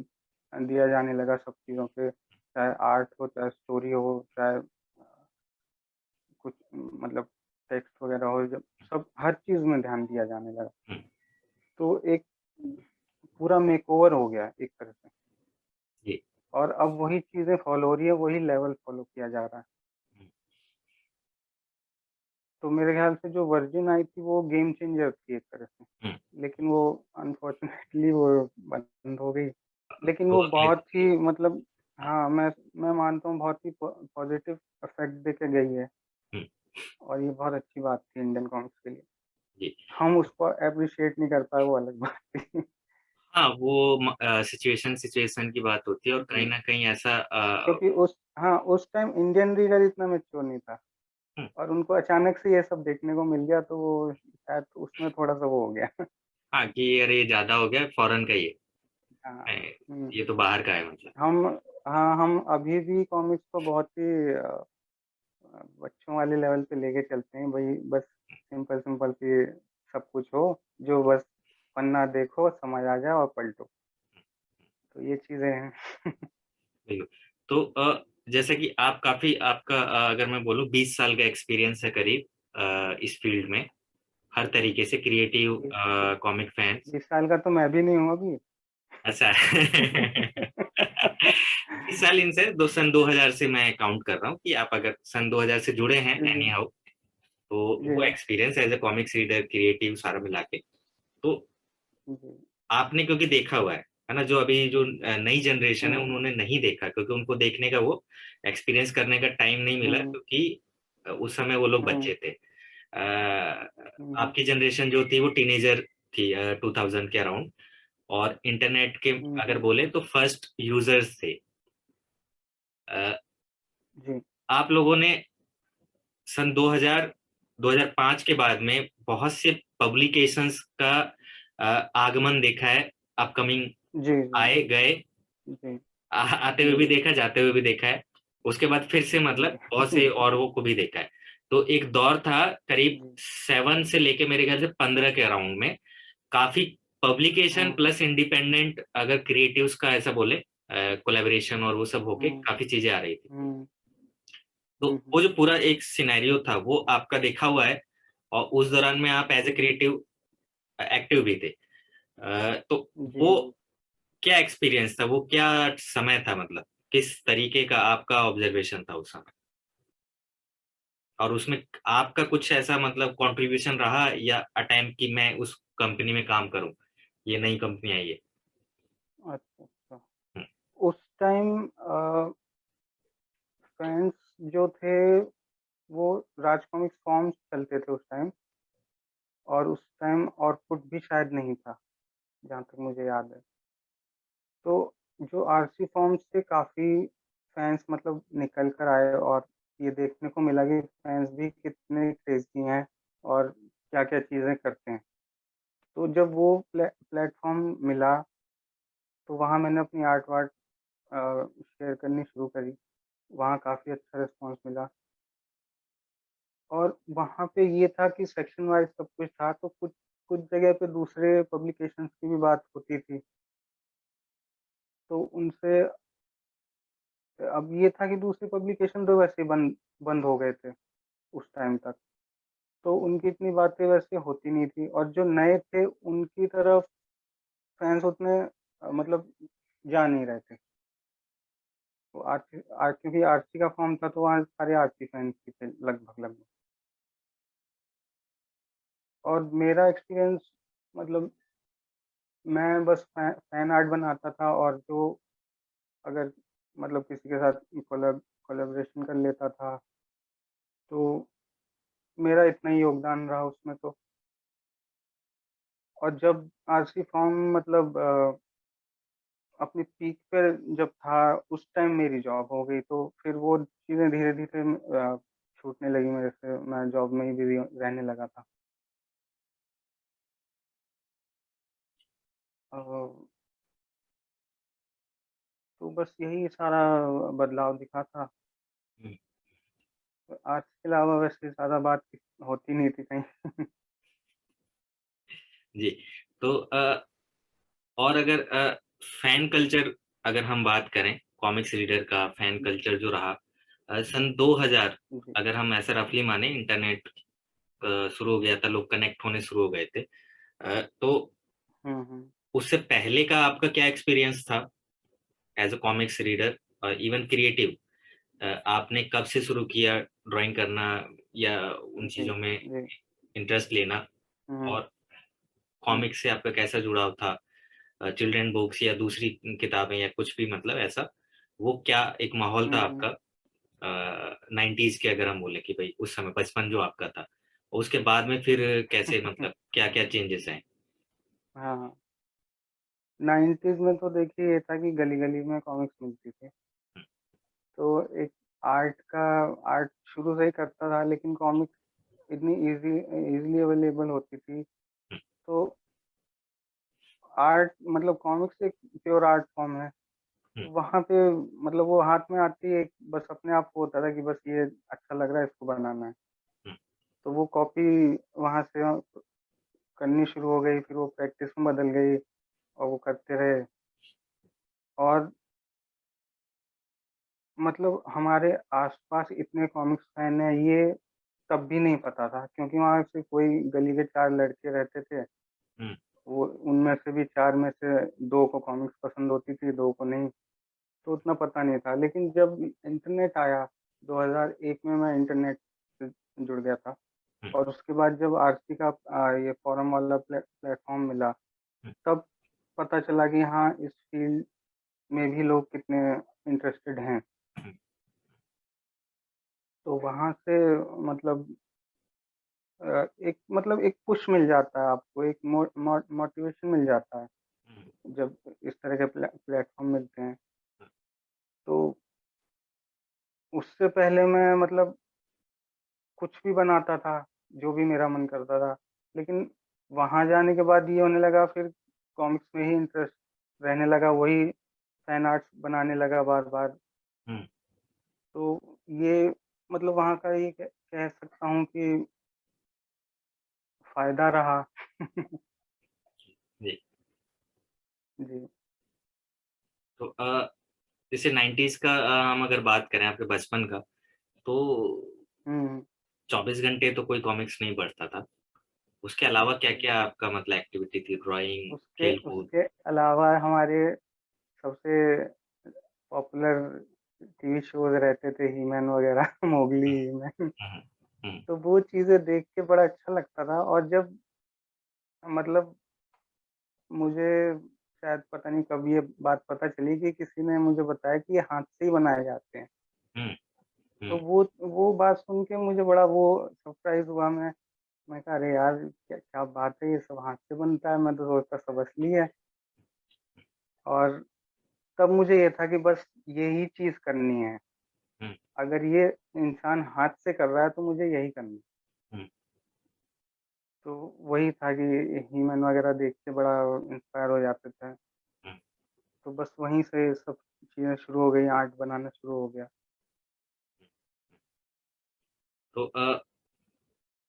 दिया जाने लगा सब चीज़ों पे, चाहे आर्ट हो, चाहे स्टोरी हो, चाहे कुछ मतलब टेक्स्ट वगैरह हो, जब सब हर चीज़ में ध्यान दिया जाने लगा। हुँ। तो एक पूरा मेकओवर हो गया एक तरह से जी। और अब वही चीज़ें फ़ॉलो हो रही है, वही लेवल फ़ॉलो किया जा रहा है। हुँ। तो मेरे ख़्याल से जो वर्ज़िन आई थी वो गेम चेंजर थी एक तरह से, हुँ। लेकिन वो अनफ़ॉर्च्युनेटली वो बंद हो गई। लेकिन तो वो अगले बहुत ही मतलब हाँ, मैं मानता हूँ बहुत ही पॉज़िटिव इफ़ेक्ट दे के गई है हुँ। और ये बहुत अच्छी बात थी इंडियन कॉमिक्स के लिए। जी। हम उसको एप्रिशिएट नहीं कर पाए, वो अलग बात थी। हाँ, वो सिचुएशन की बात होती है और कहीं जी, न कहीं ऐसा क्योंकि उस टाइम इंडियन रीडर इतना मैच्योर नहीं था हुँ। और उनको अचानक से ये सब देखने को मिल गया तो वो शायद उसमें थोड़ा-सा वो हो गया। हाँ, कि अरे ये ज़्यादा हो गया, फ़ॉरेन का ये हाँ, है, हुँ। ये तो बाहर का है मतलब। हम हाँ, हम अभी भी कॉमिक्स को बहुत ही बच्चों वाले लेवल पे लेके चलते हैं, भई बस सिंपल-सिंपल सी सब कुछ हो, जो बस पन्ना देखो, समझ आ जाए और पलटो। तो ये चीज़ें हैं। बिल्कुल। तो जैसे कि आप काफ़ी आपका अगर मैं बोलूँ 20 साल का एक्सपीरियंस है करीब इस फ़ील्ड में, हर तरीके से क्रिएटिव 20 कॉमिक फैन्स 20 साल का तो मैं भी नहीं हूँ अभी। ऐसा है। 20 साल इन से दो सन 2000 से मैं काउंट कर रहा हूँ कि आप अगर सन 2000 से जुड़े हैं जी, एनी हाउ, तो जी, वो experience as a comics reader, creative सारा मिला के, तो जी। आपने क्योंकि देखा हुआ है ना? जो अभी जो नई जनरेशन है हुँ, उन्होंने नहीं देखा क्योंकि उनको देखने का वो एक्सपीरियंस करने का टाइम नहीं मिला हुँ, क्योंकि उस समय वो लोग हुँ, बच्चे थे। हुँ, आपकी जनरेशन जो थी वो टीनेजर थी 2000 के अराउंड और इंटरनेट के हुँ, अगर बोले तो फर्स्ट यूजर्स थे। अ, जी, आप लोगों ने सन 2000 2005 के बाद में बहुत से पब्लिकेशंस का आगमन देखा है, अपकमिंग जी, जी, आए गए, जी, आते हुए जी, भी देखा, जाते हुए भी देखा है। उसके बाद फिर से मतलब जी, बहुत से औरों को भी देखा है। तो एक दौर था करीब जी, 7 से लेके मेरे ख्याल से 15 के अराउंड में काफ़ी पब्लिकेशन हाँ, प्लस इंडिपेंडेंट अगर क्रिएटिव्स का ऐसा बोले कोलैबोरेशन और वो सब होके हुँ, काफ़ी चीज़ें आ रही थी। हुँ, तो हुँ, वो हुँ, जो पूरा एक सिनेरियो था वो आपका देखा हुआ है और उस दौरान में आप एज़ अ जी, क्रिएटिव एक्टिव भी थे। तो जी, वो जी। क्या एक्सपीरियंस था? वो क्या समय था मतलब? किस तरीके का आपका ऑब्जर्वेशन था उस समय? और उसमें आपका कुछ ऐसा मतलब कंट्रीब्यूशन रहा या अटेम्प्ट कि मैं उस कंपनी में काम करूँ? ये नई कंपनी आई है। अच्छा, अच्छा। हुँ। उस टाइम फैन्स जो थे वो राज कॉमिक्स फॉर्म्स चलते थे उस टाइम और उस टाइम ऑर्कुट भी शायद नहीं था, जहाँ तक मुझे याद है। तो जो आरसी फॉर्म्स थे काफ़ी फैन्स मतलब निकल कर आए और ये देखने को मिला कि फैन्स भी कितने क्रेज़ी हैं और क्या-क्या चीज़ें करते हैं। तो जब वो प्लेटफ़ॉर्म मिला, तो वहाँ मैंने अपनी आर्ट-वार्ट शेयर करनी शुरू करी। वहाँ काफ़ी अच्छा रिस्पॉन्स मिला और वहाँ पे ये था कि सेक्शन वाइज़ सब कुछ था, तो कुछ कुछ जगह पे दूसरे पब्लिकेशंस की भी बात होती थी। तो उनसे अब ये था कि दूसरे पब्लिकेशन तो वैसे ही बंद बंद हो गए थे उस टाइम तक। तो उनकी इतनी बातें वैसे होती नहीं थी और जो नए थे उनकी तरफ फैन्स उतने मतलब जा नहीं रहे थे। तो क्योंकि आरसी का फॉर्म था तो वहाँ सारे आरसी फैन्स ही थे लगभग-लगभग। और मेरा एक्सपीरियंस मतलब मैं बस फैन आर्ट बनाता था और जो अगर मतलब किसी के साथ कोलैबोरेशन कर लेता था, तो मेरा इतना ही योगदान रहा उसमें तो। और जब आरसी फॉर्म मतलब अपनी पीक पे जब था, उस टाइम मेरी जॉब हो गई, तो फिर वो चीज़ें धीरे-धीरे छूटने लगी मेरे से, मैं जॉब में ही बिज़ी रहने लगा था। अ, तो बस यही सारा बदलाव दिखा था। हुँ, आज के अलावा वैसे ज़्यादा बात होती नहीं थी कहीं। जी। तो और अगर फैन कल्चर अगर हम बात करें, कॉमिक्स रीडर का फैन कल्चर जो रहा सन 2000, जी। अगर हम ऐसा रफली माने, इंटरनेट शुरू हो गया था, लोग कनेक्ट होने शुरू हो गए थे। तो हुँ, हुँ। उससे पहले का आपका क्या एक्सपीरियंस था एज अ कॉमिक्स रीडर और इवन क्रिएटिव? आपने कब से शुरू किया ड्राइंग करना या उन जी, चीज़ों में जी। इंटरेस्ट लेना? हुँ, और हुँ। कॉमिक्स से आपका कैसा जुड़ाव था? चिल्ड्रन बुक्स या दूसरी किताबें या कुछ भी, मतलब ऐसा वो क्या एक माहौल था हुँ, हुँ। आपका 90s के, अगर हम बोले कि भाई उस समय बचपन जो आपका था, उसके बाद में फिर कैसे, मतलब क्या-क्या चेंजेस आए? हाँ, हाँ। 90s में तो देखिए ये था कि गली-गली में कॉमिक्स मिलती थी। हुँ, तो एक आर्ट का आर्ट शुरू से ही करता था, लेकिन कॉमिक्स इतनी ईज़िली अवेलेबल होती थी। हुँ, तो आर्ट मतलब कॉमिक्स एक प्योर आर्ट फॉर्म है। हुँ, तो वहाँ पे मतलब वो हाथ में आती है, बस अपने आप को होता था कि बस ये अच्छा लग रहा है, इसको बनाना है। हुँ, तो वो कॉपी वहाँ से करनी शुरू हो गई, फिर वो प्रैक्टिस में बदल गई और वो करते रहे। और मतलब हमारे आस-पास इतने कॉमिक्स फैन हैं, ये तब भी नहीं पता था, क्योंकि वहाँ से कोई गली के 4 लड़के रहते थे। हुँ, वो उनमें से भी 4 में से 2 को कॉमिक्स पसंद होती थी, 2 को नहीं, तो उतना पता नहीं था। लेकिन जब इंटरनेट आया, 2001 में मैं इंटरनेट से जुड़ गया था, हुँ, और उसके बाद जब आरसी का ये फोरम वाला प्लेटफ़ॉर्म मिला, हुँ, तब पता चला कि हाँ, इस फ़ील्ड में भी लोग कितने इंटरेस्टेड हैं। हुँ, तो वहाँ से मतलब एक मतलब एक पुश मिल जाता है आपको, एक मोटिवेशन मिल जाता है, हुँ, जब इस तरह के प्लेटफ़ॉर्म मिलते हैं। तो उससे पहले मैं मतलब कुछ भी बनाता था, जो भी मेरा मन करता था। लेकिन वहाँ जाने के बाद ये होने लगा, फिर कॉमिक्स में ही इंटरेस्ट रहने लगा, वही फैन आर्ट्स बनाने लगा बार-बार। हुँ, तो ये मतलब वहाँ का ये कह सकता हूँ कि फ़ायदा रहा। जी। जी। तो जैसे 90s का हम अगर बात करें आपके बचपन का, तो हुँ। 24 घंटे तो कोई कॉमिक्स नहीं पढ़ता था। उसके अलावा जी। क्या-क्या आपका मतलब एक्टिविटी थी? ड्राइंग, उसके खेल-कूद? उसके अलावा हमारे सबसे पॉपुलर टीवी शोज़ रहते थे, ही-मैन वग़ैरह, मोगली, हुँ, ही-मैन। हुँ, हुँ, तो वो चीज़ें देख के बड़ा अच्छा लगता था। और जब मतलब मुझे शायद पता नहीं कब ये बात पता चली कि किसी ने मुझे बताया कि ये हाथ से ही बनाए जाते हैं। हुँ, तो हुँ, वो बात सुन के मुझे बड़ा वो सरप्राइज़ हुआ। मैं कहा, अरे यार! क्या क्या बात है, ये सब हाथ से बनता है, मैं तो सोचता सब असली है। और तब मुझे ये था कि बस यही चीज़ करनी है। हुँ, अगर ये इंसान हाथ से कर रहा है तो मुझे यही करना है। हुँ, तो वही था कि ही-मैन वग़ैरह देख के बड़ा इंस्पायर हो जाते थे। हुँ। तो बस वहीं से सब चीज़ें शुरू हो गई, आर्ट बनाना शुरू हो गया। तो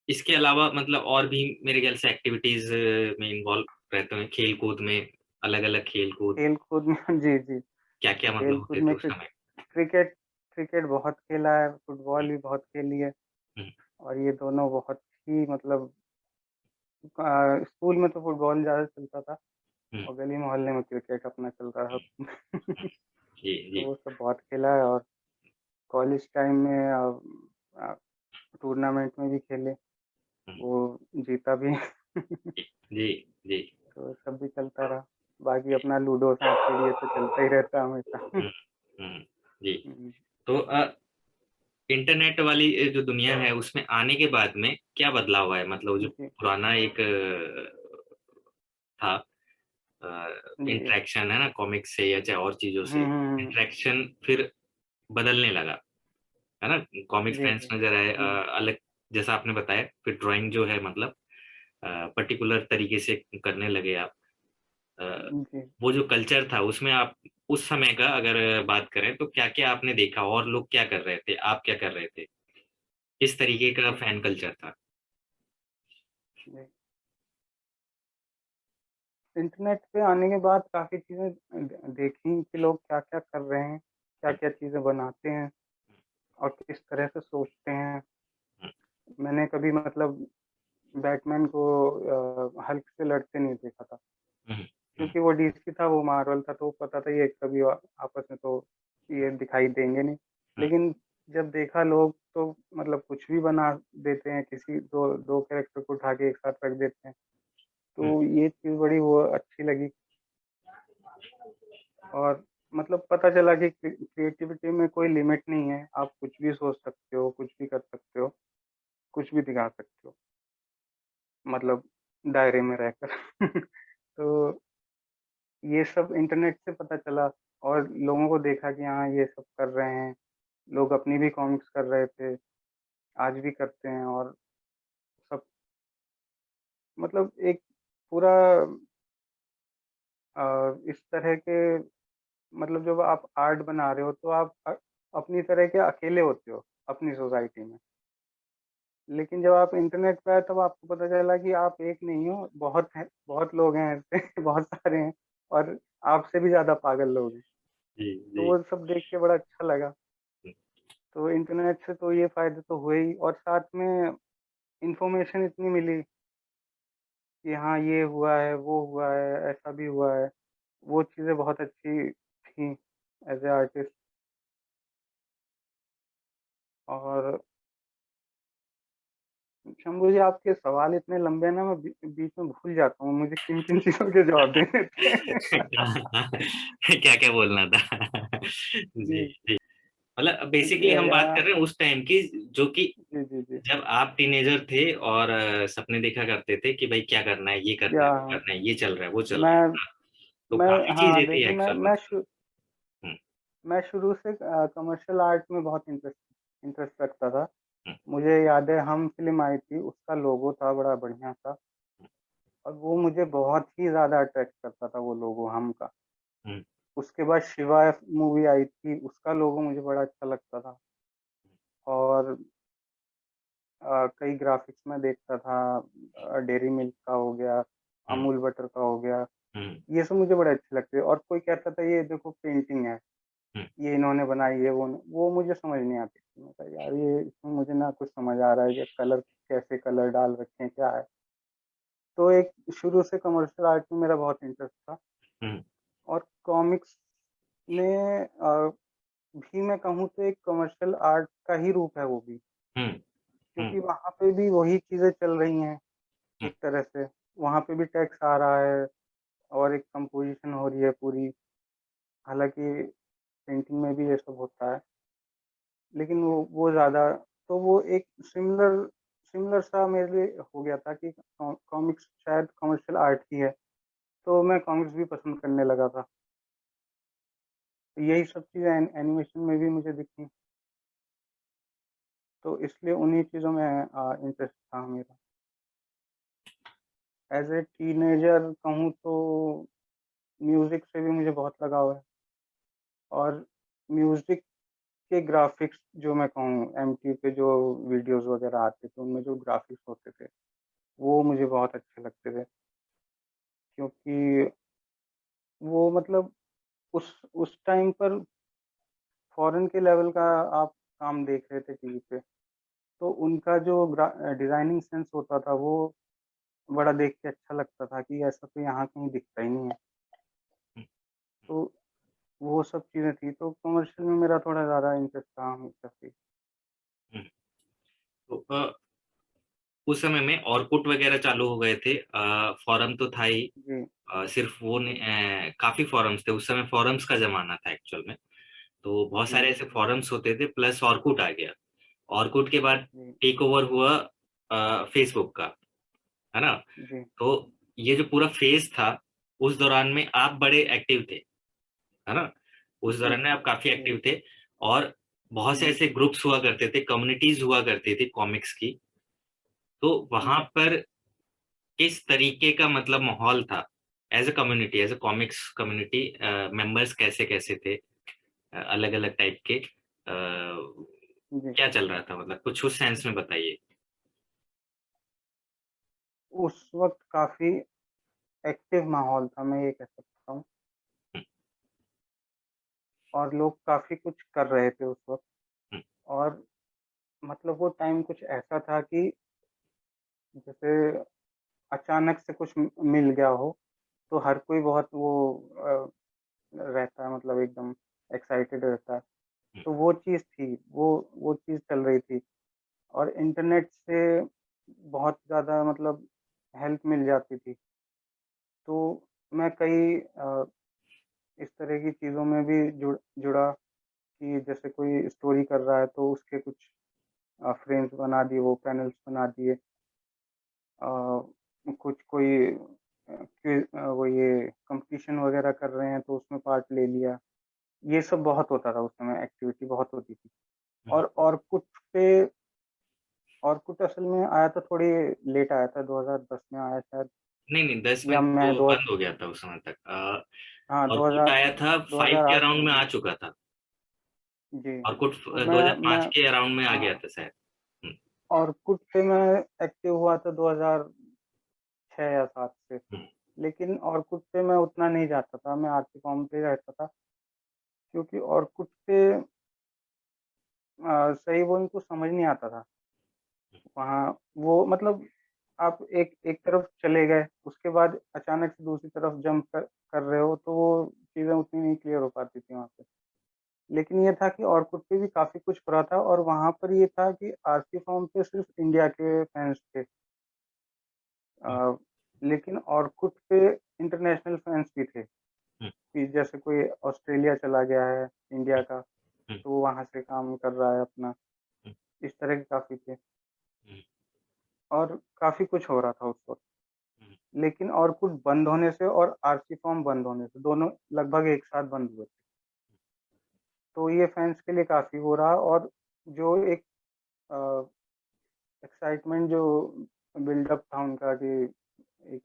इसके अलावा मतलब और भी मेरे ख्याल से एक्टिविटीज़ में इन्वॉल्व रहते हैं, खेल-कूद में, अलग-अलग खेल-कूद, खेल-कूद में जी, जी। क्या-क्या मतलब खेल-कूद होते थे में उस समय? क्रिकेट क्रिकेट बहुत खेला है, हुँ, फुटबॉल भी बहुत खेली है। हुँ, और ये दोनों बहुत ही मतलब स्कूल में तो फुटबॉल ज़्यादा चलता था, हुँ, और गली मोहल्ले में क्रिकेट अपना चलता था। हुँ, हुँ। जी, तो जी। वो सब बहुत खेला है। और कॉलेज टाइम में अ, टूर्नामेंट में भी खेले, हुँ, वो जीता भी। जी, जी, जी। तो सब भी चलता रहा। बाकी अपना लूडो सांप सीढ़ी ये तो चलता ही रहता है हमेशा। जी। तो इंटरनेट वाली जो दुनिया है उसमें आने के बाद में क्या बदलाव आया, मतलब जो जी पुराना एक था जी। इंटरेक्शन है ना कॉमिक्स से या चाहे और चीजों से, हम्म। इंटरेक्शन फिर बदलने लगा, है ना। कॉमिक्स जी फैंस जी। नजर आए अलग, जैसा आपने बताया, फिर ड्राइंग जो है मतलब पर्टिकुलर तरीके से करने लगे आप। अ, जी वो जो कल्चर था उसमें आप उस समय का अगर बात करें तो क्या क्या आपने देखा, और लोग क्या कर रहे थे, आप क्या कर रहे थे, किस तरीके का जी फैन कल्चर था? जी। इंटरनेट पे आने के बाद काफ़ी चीज़ें देखी कि लोग क्या-क्या कर रहे हैं, क्या-क्या चीज़ें बनाते हैं और किस तरह से सोचते हैं। मैंने कभी मतलब बैटमैन को हल्क से लड़ते नहीं देखा था, हम्म, हम्म, क्योंकि वो डीसी था, वो मार्वल था, तो पता था ये कभी आपस में तो ये दिखाई देंगे नहीं। हम्म, लेकिन जब देखा लोग तो मतलब कुछ भी बना देते हैं, किसी 2 कैरेक्टर को उठा के एक साथ रख देते हैं। हम्म, तो ये चीज़ बड़ी वो अच्छी लगी और मतलब पता चला कि क्रिएटिविटी में कोई लिमिट नहीं है, आप कुछ भी सोच सकते हो, कुछ भी कर सकते हो, कुछ भी दिखा सकते हो, मतलब दायरे में रहकर। तो ये सब इंटरनेट से पता चला और लोगों को देखा कि हाँ, ये सब कर रहे हैं, लोग अपनी भी कॉमिक्स कर रहे थे, आज भी करते हैं और सब मतलब एक पूरा इस तरह के मतलब जब आप आर्ट बना रहे हो तो आप अपनी तरह के अकेले होते हो, अपनी सोसाइटी में। लेकिन जब आप इंटरनेट पे आए तब आपको पता चला कि आप एक नहीं हो, बहुत हैं, बहुत लोग हैं ऐसे बहुत सारे हैं और आपसे भी ज़्यादा पागल लोग हैं। जी तो जी। वो सब देख के बड़ा अच्छा लगा। तो इंटरनेट से तो ये फ़ायदे तो हुए ही और साथ में इन्फॉर्मेशन इतनी मिली कि हाँ, ये हुआ है, वो हुआ है, ऐसा भी हुआ है। वो चीज़ें बहुत अच्छी थी एज़ ए आर्टिस्ट और शंभू जी आपके सवाल इतने लंबे हैं ना मैं बीच में भूल जाता हूँ, मुझे किन-किन चीज़ों के जवाब देने थे। क्या क्या बोलना था? जी जी, जी। मतलब बेसिकली ये हम बात यहाँ कर रहे हैं उस टाइम की, जो कि जी, जी, जी। जब आप टीनेजर थे और सपने देखा करते थे कि भाई क्या करना है, ये करना या है, वो करना है, ये चल रहा है, वो चल रहा मैं है। तो मैं काफी हाँ, चीजें थी देखिए एक्चुअल में। हम्म, मैं शुरू से कमर्शियल आर्ट में बहुत इंटरेस्ट रखता था। हम्म, मुझे याद है हम फ़िल्म आई थी, उसका लोगो था बड़ा बढ़िया-सा और वो मुझे बहुत ही ज़्यादा अट्रैक्ट करता था वो लोगो हम का। हम्म, उसके बाद शिवा मूवी आई थी, उसका लोगो मुझे बड़ा अच्छा लगता था और कई ग्राफ़िक्स मैं देखता था डेयरी मिल्क का हो गया, हम्म, अमूल बटर का हो गया, हम्म, ये सब मुझे बड़े अच्छे लगते हैं और कोई कहता था ये देखो पेंटिंग है, हम्म, ये इन्होंने बनाई है, वो मुझे समझ नहीं आती थी। मैं कहा यार ये इसमें मुझे ना कुछ समझ आ रहा है कि कलर कैसे कलर डाल रखे हैं, क्या है? तो एक शुरू से कमर्शियल आर्ट में मेरा बहुत इंटरेस्ट था हम्म, और कॉमिक्स में भी मैं कहूँ तो एक कमर्शियल आर्ट का ही रूप है वो भी, हम्म, हम्म, क्योंकि वहाँ पे भी वही चीज़ें चल रही हैं हम्म, एक तरह से। वहाँ पे भी टेक्स्ट आ रहा है और एक कंपोज़िशन हो रही है पूरी, हालाँकि पेंटिंग में भी ये सब होता है। लेकिन वो ज़्यादा तो वो एक सिमिलर सिमिलर सा मेरे लिए हो गया था कि कॉमिक्स शायद कमर्शियल आर्ट ही है, तो मैं कॉमिक्स भी पसंद करने लगा था। तो यही सब चीज़ें एनिमेशन में भी मुझे दिखी, तो इसलिए उन्हीं चीज़ों में इंटरेस्ट था मेरा। एज़ ए टीनेजर कहूँ तो म्यूज़िक से भी मुझे बहुत लगाव है और म्यूज़िक के ग्राफ़िक्स जो मैं कहूँ एमटीवी पे जो वीडियोज़ वग़ैरह आते थे, उनमें जो ग्राफ़िक्स होते थे, वो मुझे बहुत अच्छे लगते थे। क्योंकि वो मतलब उस टाइम पर फ़ॉरेन के लेवल का आप काम देख रहे थे टीवी पे, तो उनका जो डिज़ाइनिंग सेंस होता था, वो बड़ा देख के अच्छा लगता था कि ऐसा तो यहाँ कहीं दिखता ही नहीं है। तो वो सब चीज़ें थी, तो कमर्शियल में मेरा थोड़ा ज़्यादा इंटरेस्ट था हमेशा से। हम्म। तो उस समय में ऑरकुट वगैरह चालू हो गए थे, फॉरम तो था ही, जी, सिर्फ वो नहीं, काफी फॉरम्स थे उस समय, फॉरम्स का जमाना था एक्चुअल में। तो बहुत जी, सारे ऐसे फॉरम्स होते थे, प्लस ऑर्कुट आ गया। ऑर्कुट के बाद जी, टेक ओवर हुआ फेसबुक का, है ना। जी, तो ये जो पूरा फेज था, उस दौरान में आप बड़े एक्टिव थे, है ना। उस जी, दौरान में आप काफी जी, एक्टिव थे। और बहुत से जी, ऐसे ग्रुप्स हुआ करते थे, कम्युनिटीज हुआ करती थी कॉमिक्स की। तो वहां जी, पर किस तरीके का मतलब माहौल था, as a community, as a comics community, members कैसे कैसे थे, अलग अलग टाइप के, जी। क्या चल रहा था, मतलब कुछ उस सेंस में बताइए। उस वक़्त काफ़ी एक्टिव माहौल था, मैं ये कह सकता हूँ, हम्म, और लोग काफ़ी कुछ कर रहे थे उस वक़्त। हम्म, और मतलब वो टाइम कुछ ऐसा था कि जैसे अचानक से कुछ मिल गया हो, तो हर कोई बहुत वो अ, रहता है, मतलब एकदम एक्साइटेड रहता है। हम्म, तो वो चीज़ थी, वो चीज़ चल रही थी। और इंटरनेट से बहुत ज़्यादा मतलब हेल्प मिल जाती थी। तो मैं कई इस तरह की चीज़ों में भी जुड़ा कि जैसे कोई स्टोरी कर रहा है तो उसके कुछ फ्रेम्स बना दिए, वो पैनल्स बना दिए। अ, कुछ कोई वो ये कॉम्पिटिशन वगैरह कर रहे हैं तो उसमें पार्ट ले लिया। ये सब बहुत होता था उस समय, एक्टिविटी बहुत होती थी। हम्म। और पे ऑर्कुट असल में आया था, थोड़ी लेट आया था, 2010 में आया शायद, नहीं नहीं, 10 में या मैं तो दो बंद हो गया था उस समय तक। हाँ, ऑर्कुट आया था 5 के 2008 अराउंड में। में आ चुका था। जी, ऑर्कुट तो मैं 2005 के अराउंड में आ गया हाँ, था शायद। हम्म, ऑर्कुट पे मैं एक्टिव हुआ था 2006 या 7 से। हम्म, लेकिन ऑर्कुट पे मैं उतना नहीं जाता था, मैं आरती कॉम पे रहता था, क्योंकि ऑर्कुट पे सही बोलूँ तो समझ नहीं आता था। वहाँ वो मतलब आप एक एक तरफ चले गए, उसके बाद अचानक से दूसरी तरफ जंप कर रहे हो, तो वो चीज़ें उतनी नहीं क्लियर हो पाती थी वहाँ पे। लेकिन ये था कि ऑर्कुट पे भी काफ़ी कुछ हो रहा था, और वहाँ पर ये था कि आरसी फॉर्म पे सिर्फ़ इंडिया के फैन्स थे। अ, लेकिन ऑर्कुट पे इंटरनेशनल फैन्स भी थे, हम्म, कि जैसे कोई ऑस्ट्रेलिया चला गया है इंडिया का, हम्म, तो वो वहाँ से काम कर रहा है अपना, हम्म, इस तरह के काफ़ी थे। हम्म, और काफ़ी कुछ हो रहा था उस वक़्त। हम्म, लेकिन ऑर्कुट बंद होने से और आरसी फॉर्म बंद होने से, दोनों लगभग एक साथ बंद हुए थे। तो ये फैन्स के लिए काफ़ी हो रहा, और जो एक अ, एक्साइटमेंट जो बिल्डअप था उनका, कि एक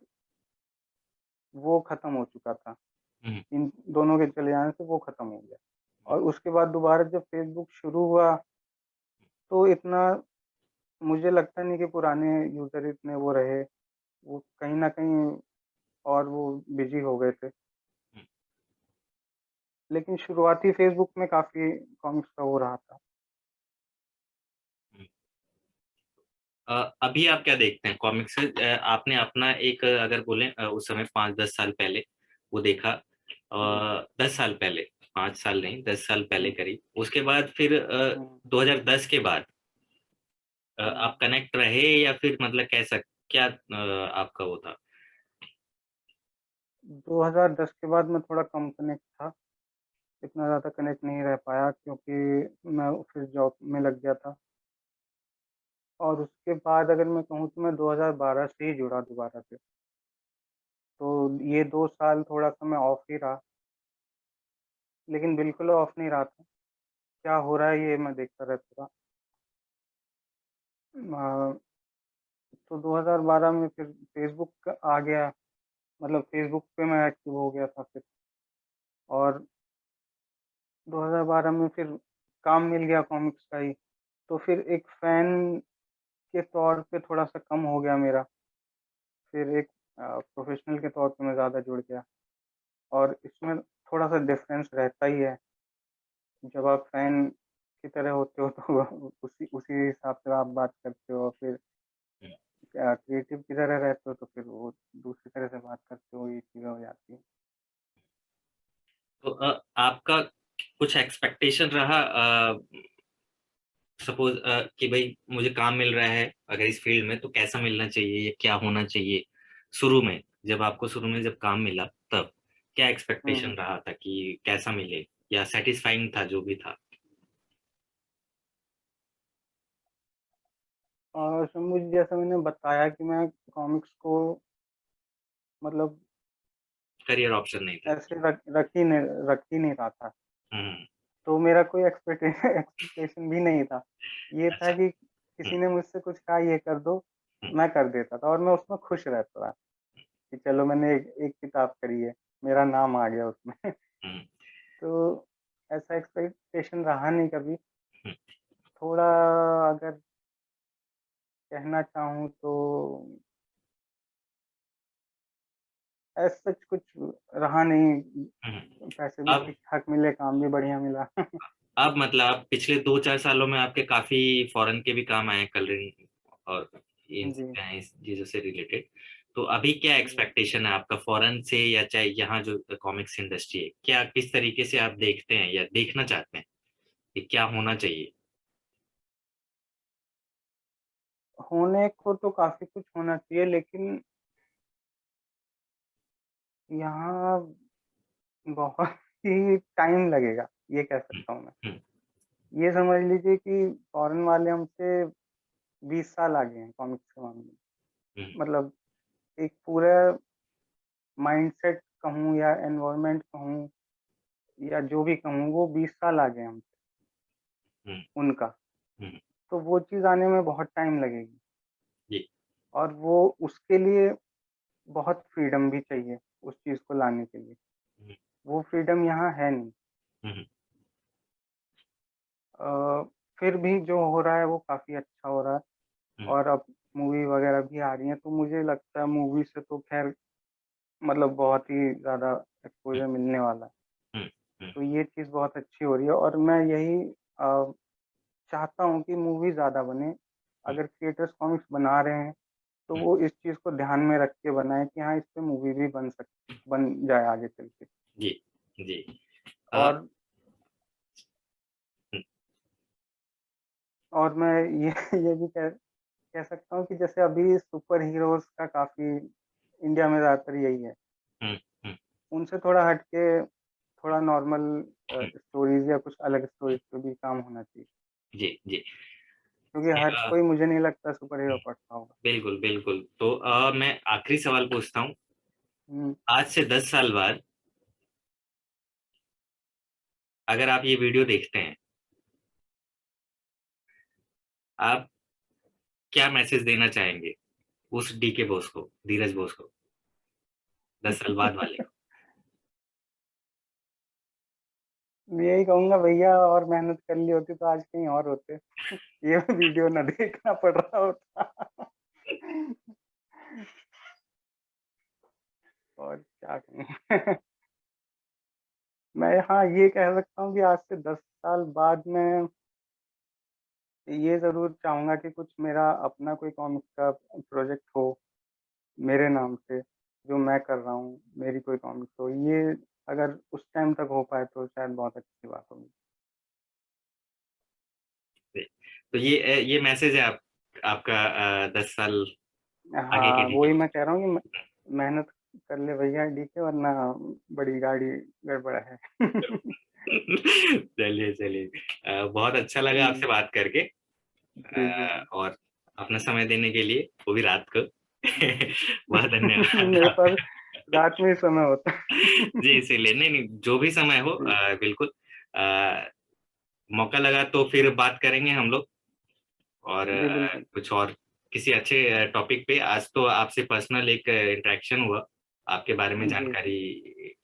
वो ख़त्म हो चुका था। हम्म, इन दोनों के चले जाने से वो ख़त्म हो गया। और उसके बाद दोबारा जब फ़ेसबुक शुरू हुआ, तो इतना मुझे लगता नहीं कि पुराने यूज़र इतने वो रहे। वो कहीं न कहीं और वो बिज़ी हो गए थे। हम्म, लेकिन शुरुआती फ़ेसबुक में काफ़ी कॉमिक्स का हो रहा था। हम्म। अभी आप क्या देखते हैं कॉमिक्स से? आपने अपना एक, अगर बोले उस समय 5-10 साल पहले वो देखा, जी, 10 साल पहले, 5 साल नहीं, 10 साल पहले जी, करीब, उसके बाद फिर हुँ, 2010 के बाद हुँ। आप कनेक्ट रहे, या फिर मतलब कैसा, क्या आपका वो था? 2010 के बाद मैं थोड़ा कम कनेक्ट था, इतना ज़्यादा कनेक्ट नहीं रह पाया, क्योंकि मैं फिर जॉब में लग गया था। और उसके बाद अगर मैं कहूँ तो मैं 2012 से ही जुड़ा दोबारा से। तो ये 2 साल थोड़ा-सा मैं ऑफ ही रहा, लेकिन बिल्कुल ऑफ नहीं रहा था। क्या हो रहा है ये मैं देखता रहता था। अ, तो 2012 में फिर फ़ेसबुक आ गया, मतलब फ़ेसबुक पे मैं एक्टिव हो गया था फिर। और 2012 में फिर काम मिल गया कॉमिक्स का ही, तो फिर एक फ़ैन के तौर पे थोड़ा-सा कम हो गया मेरा। फिर एक प्रोफ़ेशनल के तौर पे मैं ज़्यादा जुड़ गया, और इसमें थोड़ा-सा डिफ़रेंस रहता ही है। जब आप फ़ैन की तरह होते हो तो उसी उसी हिसाब से आप बात करते हो, और फिर क्रिएटिव की तरह रहते हो तो फिर वो दूसरी तरह से बात करते हो, ये चीज़ें हो जाती हैं। तो आपका कुछ एक्सपेक्टेशन रहा, सपोज कि भाई मुझे काम मिल रहा है अगर इस फील्ड में, तो कैसा मिलना चाहिए या क्या होना चाहिए शुरू में? जब आपको शुरू में जब काम मिला तब क्या एक्सपेक्टेशन हुँ। रहा था कि कैसा मिले, या सेटिस्फाइंग था जो भी था? और सर मुझे जैसा मैंने बताया कि मैं कॉमिक्स को मतलब करियर ऑप्शन नहीं था? ऐसे रख ही नहीं रहा था। हम्म। तो मेरा कोई एक्सपेक्टेशन भी नहीं था। ये था अच्छा। कि हम्म। किसी ने मुझसे कुछ कहा ये कर दो, हम्म। मैं कर देता था और मैं उसमें खुश रहता था कि चलो मैंने एक एक किताब करी है, मेरा नाम आ गया उसमें। हम्म। तो ऐसा एक्सपेक्टेशन रहा नहीं कभी। हम्म। थोड़ा अगर कहना चाहूँ तो ऐसा सच कुछ रहा नहीं, हम्म। पैसे भी अब ठीक-ठाक मिले, काम भी बढ़िया मिला। अब मतलब आप पिछले 2-4 सालों में आपके काफी फॉरेन के भी काम आए, कलरिंग और इन जी, इस चीजों से रिलेटेड। तो अभी क्या जी। एक्सपेक्टेशन है आपका फॉरेन से, या चाहे यहाँ जो कॉमिक्स इंडस्ट्री है, क्या किस तरीके से आप देखते हैं या देखना चाहते हैं कि क्या होना चाहिए? होने को तो काफ़ी कुछ होना चाहिए लेकिन यहाँ बहुत ही टाइम लगेगा, ये कह हम्म। सकता हूँ मैं। हम्म। ये समझ लीजिए कि फ़ॉरेन वाले हमसे 20 साल आगे हैं कॉमिक्स के मामले में। हम्म। मतलब एक पूरा माइंडसेट कहूँ या एनवायरनमेंट कहूँ या जो भी कहूँ, वो 20 साल आगे हैं हमसे, हम्म। उनका। हम्म। तो वो चीज़ आने में बहुत टाइम लगेगी जी। और वो उसके लिए बहुत फ्रीडम भी चाहिए, उस चीज़ को लाने के लिए। हम्म। वो फ्रीडम यहाँ है नहीं। हम्म। अ, फिर भी जो हो रहा है वो काफ़ी अच्छा हो रहा है हम्म। और अब मूवी वगैरह भी आ रही हैं, तो मुझे लगता है मूवी से तो ख़ैर मतलब बहुत ही ज़्यादा हम्म। एक्सपोज़र मिलने वाला है। हम्म। हम्म। तो ये चीज़ बहुत अच्छी हो रही है और मैं यही चाहता हूँ कि मूवी ज़्यादा बने। हम्म। अगर क्रिएटर्स कॉमिक्स बना रहे हैं, तो हम्म। वो इस चीज़ को ध्यान में रख के बनाएँ कि हाँ, इस पे मूवी भी बन जाए आगे चल के। जी। जी। और हम्म। और मैं ये ये भी कह सकता हूँ कि जैसे अभी सुपर हीरोज़ का काफ़ी इंडिया में ज़्यादातर यही है। हम्म। हम्म। उनसे थोड़ा हट के थोड़ा नॉर्मल हम्म। स्टोरीज़ या कुछ अलग स्टोरीज़ पे भी काम होना चाहिए। जी। जी। क्योंकि हर कोई मुझे नहीं लगता सुपर हीरो पढ़ता होगा। बिल्कुल बिल्कुल। तो मैं आखिरी सवाल पूछता हूँ। हुँ। आज से 10 साल बाद अगर आप ये वीडियो देखते हैं, आप क्या मैसेज देना चाहेंगे उस डी के बोस को, धीरज बोस को, 10 साल बाद वाले को? यही कहूँगा भैया और मेहनत कर ली होती तो आज कहीं और होते। ये वीडियो ना देखना पड़ रहा होता। और क्या कहूँ? मैं हाँ, ये कह सकता हूँ कि आज से 10 साल बाद मैं ये ज़रूर चाहूँगा कि कुछ मेरा अपना कोई कॉमिक्स का प्रोजेक्ट हो, मेरे नाम से, जो मैं कर रहा हूँ, मेरी कोई कॉमिक्स हो। ये अगर उस टाइम तक हो पाए तो शायद बहुत अच्छी बात होगी। तो ये मैसेज है आपका 10 साल आगे के हाँ, डी के वही बोस मैं कह रहा हूँ कि मेहनत कर ले भैया डीके वरना बड़ी गाड़ी गड़बड़ है। को। चलिए चलिए, बहुत अच्छा लगा आपसे जी, बात करके। जी, जी, जी। और अपना समय देने के लिए, वो भी रात को। बहुत धन्यवाद मेरे पास आपका। रात में ही समय होता है। जी, इसीलिए नहीं नहीं, जो भी समय हो, जी, बिल्कुल। अ, मौका लगा तो फिर बात करेंगे हम लोग, और जी, बिल्कुल। कुछ और किसी अच्छे टॉपिक पे। आज तो आपसे पर्सनल एक इंटरेक्शन हुआ, आपके बारे में जी, जी। जानकारी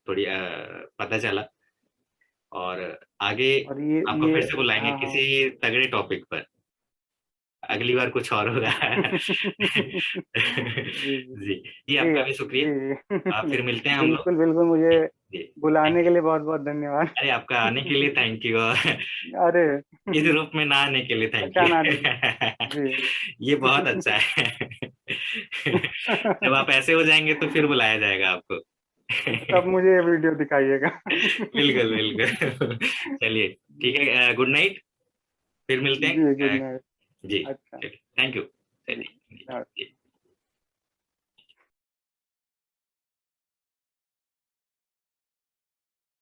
थोड़ी पता चला, और आगे और आपको ये फिर से बुलाएंगे हाँ, हाँ। किसी तगड़े टॉपिक पर। अगली बार कुछ और होगा। जी, जी। जी। जी, जी, आपका भी शुक्रिया। जी। फिर मिलते हैं हम लोग। बिल्कुल, बिल्कुल मुझे जी। बुलाने थैंक के यू। लिए बहुत-बहुत धन्यवाद। अरे, आपका आने के लिए थैंक यू, और अरे! इस रूप में ना आने के लिए थैंक यू। पहचाना नहीं। जी। ये बहुत अच्छा है। जब आप ऐसे हो जाएंगे तो फिर बुलाया जाएगा आपको। तब मुझे ये वीडियो दिखाइएगा। बिल्कुल बिल्कुल। चलिए, ठीक जी। है, गुड नाइट। फिर मिलते जी, गुड हैं। नाइट। जी। अच्छा, चलिए, थैंक यू। जी। चलिए। हाँ। जी।